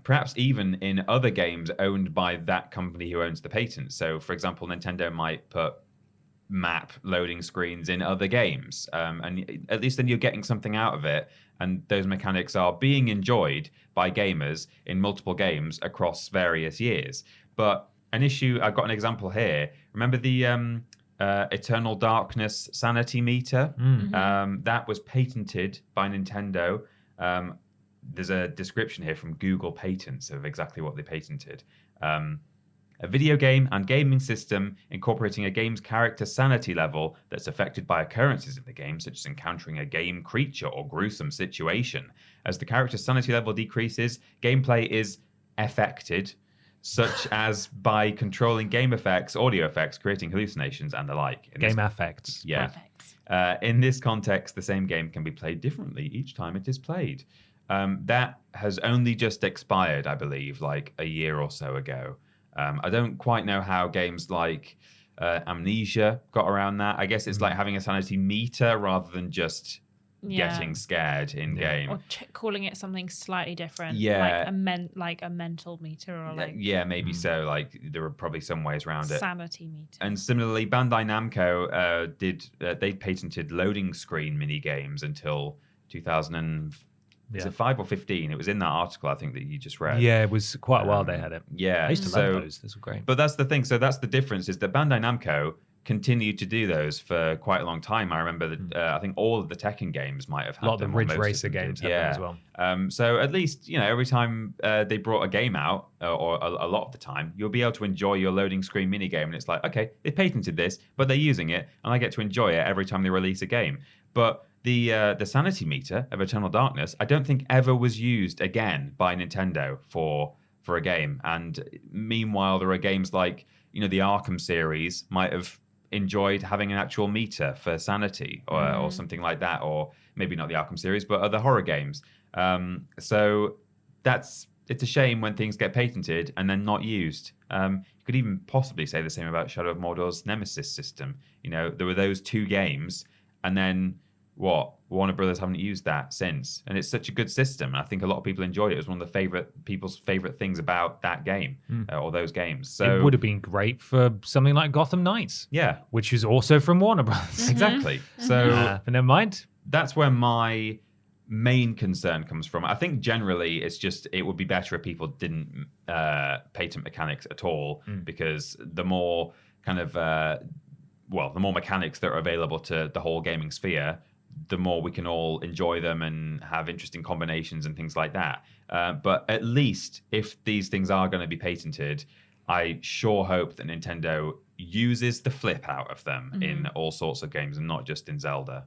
perhaps even in other games owned by that company who owns the patent. So, for example, Nintendo might put map loading screens in other games, and at least then you're getting something out of it, and those mechanics are being enjoyed by gamers in multiple games across various years. But an issue, I've got an example here. Remember the Eternal Darkness sanity meter? That was patented by Nintendo. There's a description here from Google Patents of exactly what they patented. A video game and gaming system incorporating a game's character sanity level that's affected by occurrences in the game, such as encountering a game creature or gruesome situation. As the character's sanity level decreases, gameplay is affected, such as by controlling game effects, audio effects, creating hallucinations, and the like. Game affects. Yeah. In this context, the same game can be played differently each time it is played. That has only just expired, I believe, like a year or so ago. I don't quite know how games like Amnesia got around that. I guess it's like having a sanity meter rather than just getting scared in game, or calling it something slightly different. Yeah, like a mental meter, or like maybe so. Like there are probably some ways around it. Sanity meter. And similarly, Bandai Namco they patented loading screen mini games until 2005 or 15. It was in that article I think that you just read. Yeah, it was quite a while they had it. Yeah, I used to love those. Those were great. But that's the thing. So that's the difference, is that Bandai Namco continued to do those for quite a long time. I remember that I think all of the Tekken games might have had a lot of the them, Ridge most Racer of them games did. had them as well. So at least, every time they brought a game out, or a lot of the time, you'll be able to enjoy your loading screen mini game. And it's like, okay, they patented this, but they're using it, and I get to enjoy it every time they release a game. But the sanity meter of Eternal Darkness, I don't think ever was used again by Nintendo for a game. And meanwhile, there are games like, the Arkham series might have enjoyed having an actual meter for sanity or something like that, or maybe not the Arkham series, but other horror games. So it's a shame when things get patented and then not used. You could even possibly say the same about Shadow of Mordor's Nemesis system. There were those 2 games, and then Warner Brothers haven't used that since, and it's such a good system, and I think a lot of people enjoyed it. It was one of the people's favorite things about that game or those games. So it would have been great for something like Gotham Knights, which is also from Warner Brothers. Exactly. So but never mind. That's where my main concern comes from. I think generally it's just it would be better if people didn't patent mechanics at all, because the more kind of the more mechanics that are available to the whole gaming sphere, the more we can all enjoy them and have interesting combinations and things like that. But at least if these things are going to be patented, I sure hope that Nintendo uses the flip out of them in all sorts of games and not just in Zelda.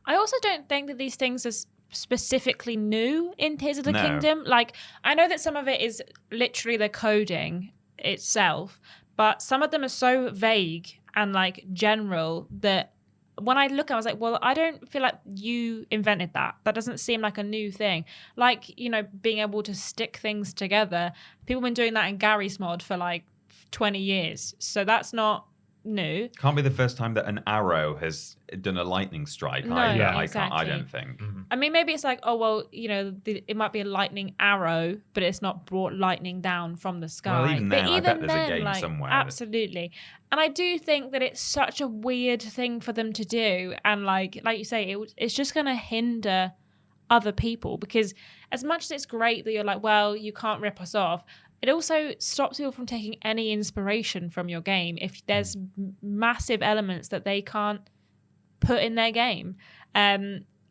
I also don't think that these things are specifically new in Tears of the Kingdom. Like, I know that some of it is literally the coding itself, but some of them are so vague and like general that when I look, I was like, well, I don't feel like you invented that. That doesn't seem like a new thing. Like, being able to stick things together. People have been doing that in Gary's mod for like 20 years. So that's not new. Can't be the first time that an arrow has done a lightning strike. Exactly. I don't think. I mean, maybe it's like, oh, well, it might be a lightning arrow, but it's not brought lightning down from the sky. Well, even then, I bet there's a game somewhere. Absolutely. And I do think that it's such a weird thing for them to do. And like you say, it's just going to hinder other people, because as much as it's great that you're like, well, you can't rip us off, it also stops people from taking any inspiration from your game if there's massive elements that they can't put in their game.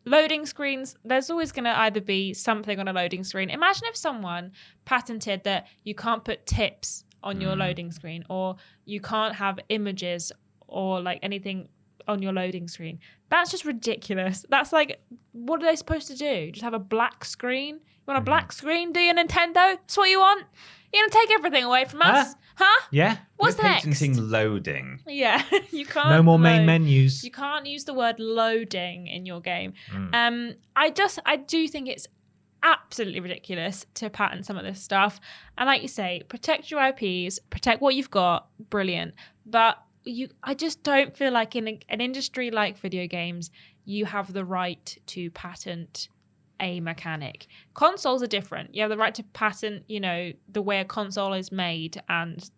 Loading screens, there's always going to either be something on a loading screen. Imagine if someone patented that you can't put tips on your loading screen, or you can't have images or like anything on your loading screen. That's just ridiculous. That's like, what are they supposed to do? Just have a black screen? You want a black screen? Do you, Nintendo? That's what you want? You're going to take everything away from us? Huh? Yeah. What's We're next? patenting loading. Yeah, you can't. No more main menus. You can't use the word loading in your game. I do think it's absolutely ridiculous to patent some of this stuff. And like you say, protect your IPs, protect what you've got, brilliant. But I just don't feel like in an industry like video games, you have the right to patent a mechanic. Consoles are different. You have the right to patent, the way a console is made and,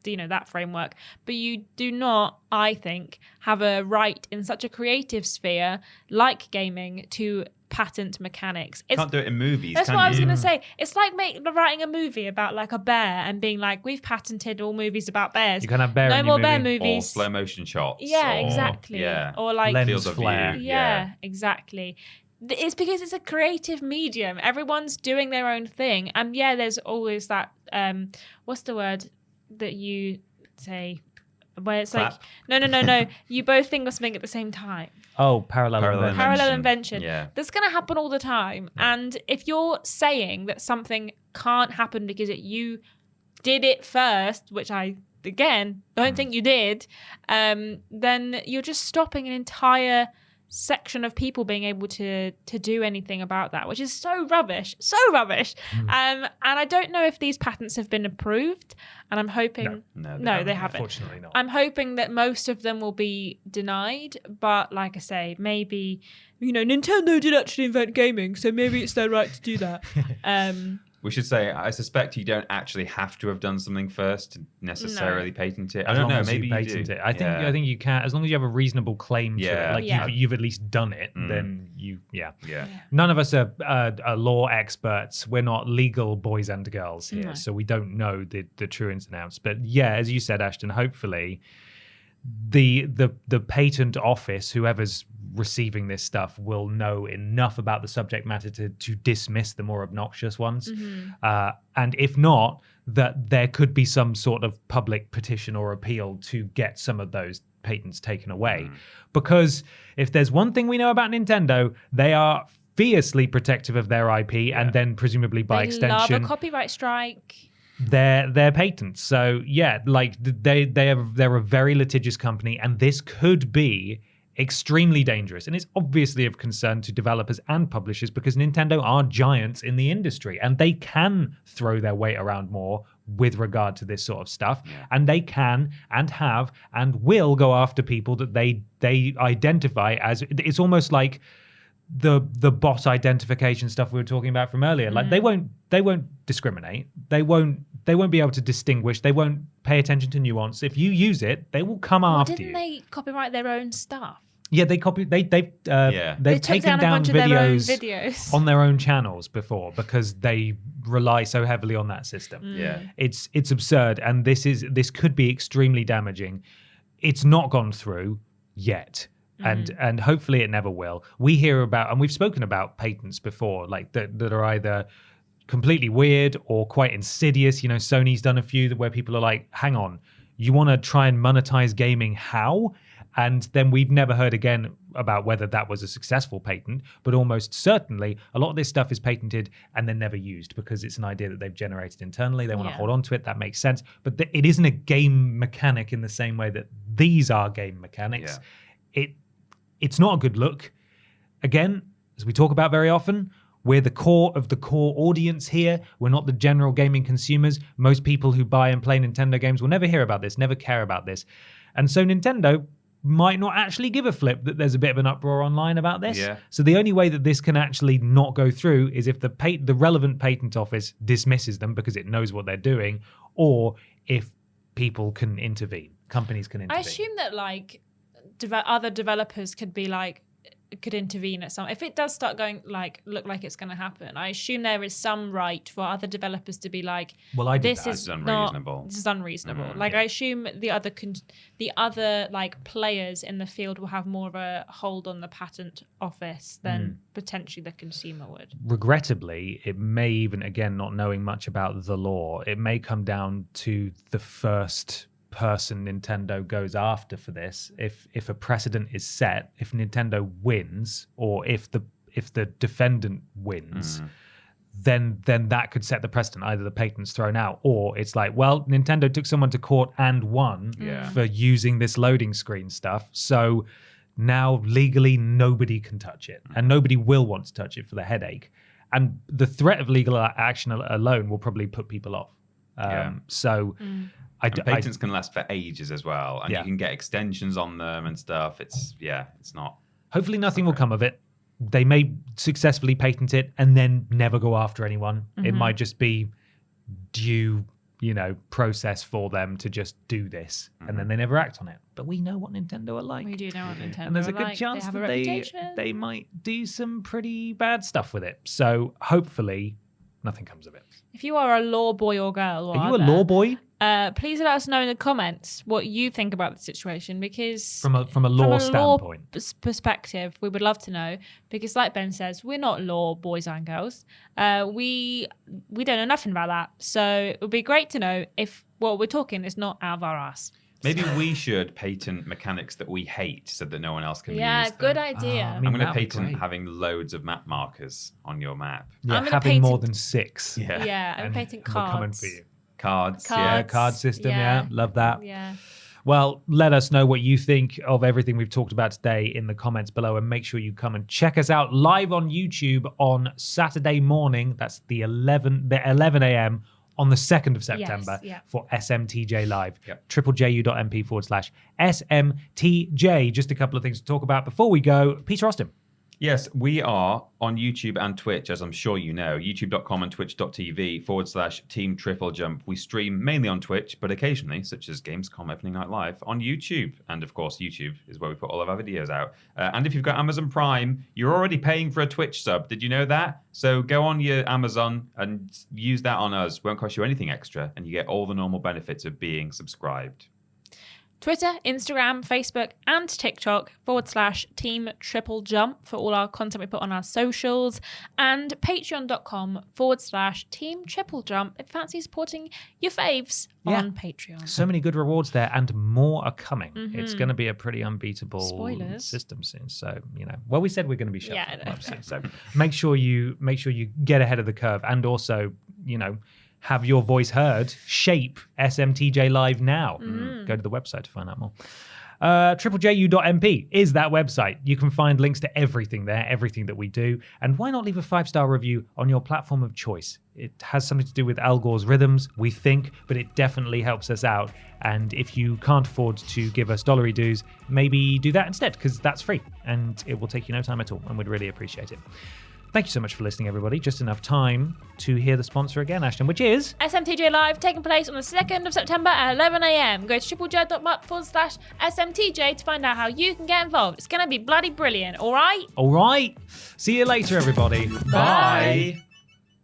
that framework. But you do not, I think, have a right in such a creative sphere like gaming to patent mechanics. Can't do it in movies. That's what I was going to say. It's like writing a movie about like a bear and being like, we've patented all movies about bears. You can have bear no in more your bear movie. movies. Or slow motion shots. Yeah, exactly. Yeah. Or like lens field of flare. view. Yeah, exactly. It's because it's a creative medium. Everyone's doing their own thing. And yeah, there's always that, what's the word that you say? Where it's Clap. like, no. You both think of something at the same time. Oh, parallel invention. Yeah. That's going to happen all the time. Yeah. And if you're saying that something can't happen because you did it first, which I, again, don't think you did, then you're just stopping an entire section of people being able to do anything about that, which is so rubbish. And I don't know if these patents have been approved, and I'm hoping no, they haven't. Unfortunately not. I'm hoping that most of them will be denied, but like I say, maybe Nintendo did actually invent gaming, so maybe it's their right to do that. We should say, I suspect you don't actually have to have done something first to necessarily patent it. I As don't long know. as Maybe you you patent do. it. I think you can, as long as you have a reasonable claim to it. Like Yeah. you've at least done it, then Yeah. None of us are law experts. We're not legal boys and girls here, so we don't know the true ins and outs. But yeah, as you said, Ashton, hopefully the patent office, whoever's receiving this stuff, will know enough about the subject matter to dismiss the more obnoxious ones. And if not, that there could be some sort of public petition or appeal to get some of those patents taken away. Because if there's one thing we know about Nintendo, they are fiercely protective of their IP and then presumably by extension love a copyright strike. their patents. So yeah, like they're a very litigious company, and this could be extremely dangerous, and it's obviously of concern to developers and publishers because Nintendo are giants in the industry and they can throw their weight around more with regard to this sort of stuff, and they can and have and will go after people that they identify as. It's almost like the bot identification stuff we were talking about from earlier. Like they won't discriminate, they won't be able to distinguish, they won't pay attention to nuance. If you use it, they will come after you. Didn't they copyright their own stuff? Yeah, they've taken down videos on their own channels before because they rely so heavily on that system. It's absurd, and this could be extremely damaging. It's not gone through yet. And hopefully it never will. We hear about, and we've spoken about patents before, like that are either completely weird or quite insidious. Sony's done a few where people are like, hang on, you want to try and monetize gaming? How? And then we've never heard again about whether that was a successful patent, but almost certainly a lot of this stuff is patented and then never used because it's an idea that they've generated internally. They want to hold on to it. That makes sense. But it isn't a game mechanic in the same way that these are game mechanics. It's not a good look. Again, as we talk about very often, we're the core of the core audience here. We're not the general gaming consumers. Most people who buy and play Nintendo games will never hear about this, never care about this. And so Nintendo might not actually give a flip that there's a bit of an uproar online about this. So the only way that this can actually not go through is if the relevant patent office dismisses them because it knows what they're doing, or if people can intervene, companies can intervene. I assume that other developers could intervene at some. If it does start going look like it's going to happen, I assume there is some right for other developers to be like, well, this is unreasonable. This is unreasonable. I assume the other players in the field will have more of a hold on the patent office than potentially the consumer would. Regrettably, it may even, again, not knowing much about the law, it may come down to the first person Nintendo goes after for this. If a precedent is set, if Nintendo wins, or if the defendant wins, then that could set the precedent. Either the patent's thrown out, or it's like, well, Nintendo took someone to court and won for using this loading screen stuff, so now legally nobody can touch it, and nobody will want to touch it for the headache. And the threat of legal action alone will probably put people off. Patents can last for ages as well, and you can get extensions on them and stuff. It's not. Hopefully nothing will come of it. They may successfully patent it and then never go after anyone. It might just be due, process for them to just do this, and then they never act on it. But we know what Nintendo are like. We do know what Nintendo are like. And there's a good chance that they might do some pretty bad stuff with it. So hopefully nothing comes of it. If you are a law boy or girl, are you a law boy? Please let us know in the comments what you think about the situation, because from a law standpoint, perspective, we would love to know. Because, like Ben says, we're not law boys and girls. We don't know nothing about that. So it would be great to know if what we're talking is not out of our ass. Maybe we should patent mechanics that we hate so that no one else can use them. Yeah, good idea. I'm going to patent having loads of map markers on your map. Yeah, having more than 6. Yeah, I'm patenting cards. We're coming for you. Cards, card system, love that. Yeah. Well, let us know what you think of everything we've talked about today in the comments below, and make sure you come and check us out live on YouTube on Saturday morning. That's the 11 a.m. on the 2nd of September for SMTJ Live. TripleJU.MP/SMTJ. Just a couple of things to talk about before we go. Peter Austin. Yes, we are on YouTube and Twitch, as I'm sure you know. YouTube.com and Twitch.tv/Team TripleJump. We stream mainly on Twitch, but occasionally, such as Gamescom Opening Night Live, on YouTube. And of course, YouTube is where we put all of our videos out. And if you've got Amazon Prime, you're already paying for a Twitch sub. Did you know that? So go on your Amazon and use that on us. Won't cost you anything extra, and you get all the normal benefits of being subscribed. Twitter, Instagram, Facebook, and TikTok /Team TripleJump for all our content we put on our socials, and patreon.com /Team TripleJump if you fancy supporting your faves on Patreon. So many good rewards there, and more are coming. It's going to be a pretty unbeatable system soon. So, we said we're going to be shuffling up soon. So make sure you get ahead of the curve, and also, have your voice heard. Shape SMTJ Live now. Go to the website to find out more. TripleJU.MP is that website. You can find links to everything there, everything that we do. And why not leave a 5-star review on your platform of choice? It has something to do with Al Gore's rhythms, we think, but it definitely helps us out. And if you can't afford to give us dollary dues, maybe do that instead, because that's free and it will take you no time at all, and we'd really appreciate it. Thank you so much for listening, everybody. Just enough time to hear the sponsor again, Ashton, which is SMTJ Live, taking place on the 2nd of September at 11 a.m. Go to triplej.muck/SMTJ to find out how you can get involved. It's going to be bloody brilliant, all right? All right. See you later, everybody. Bye.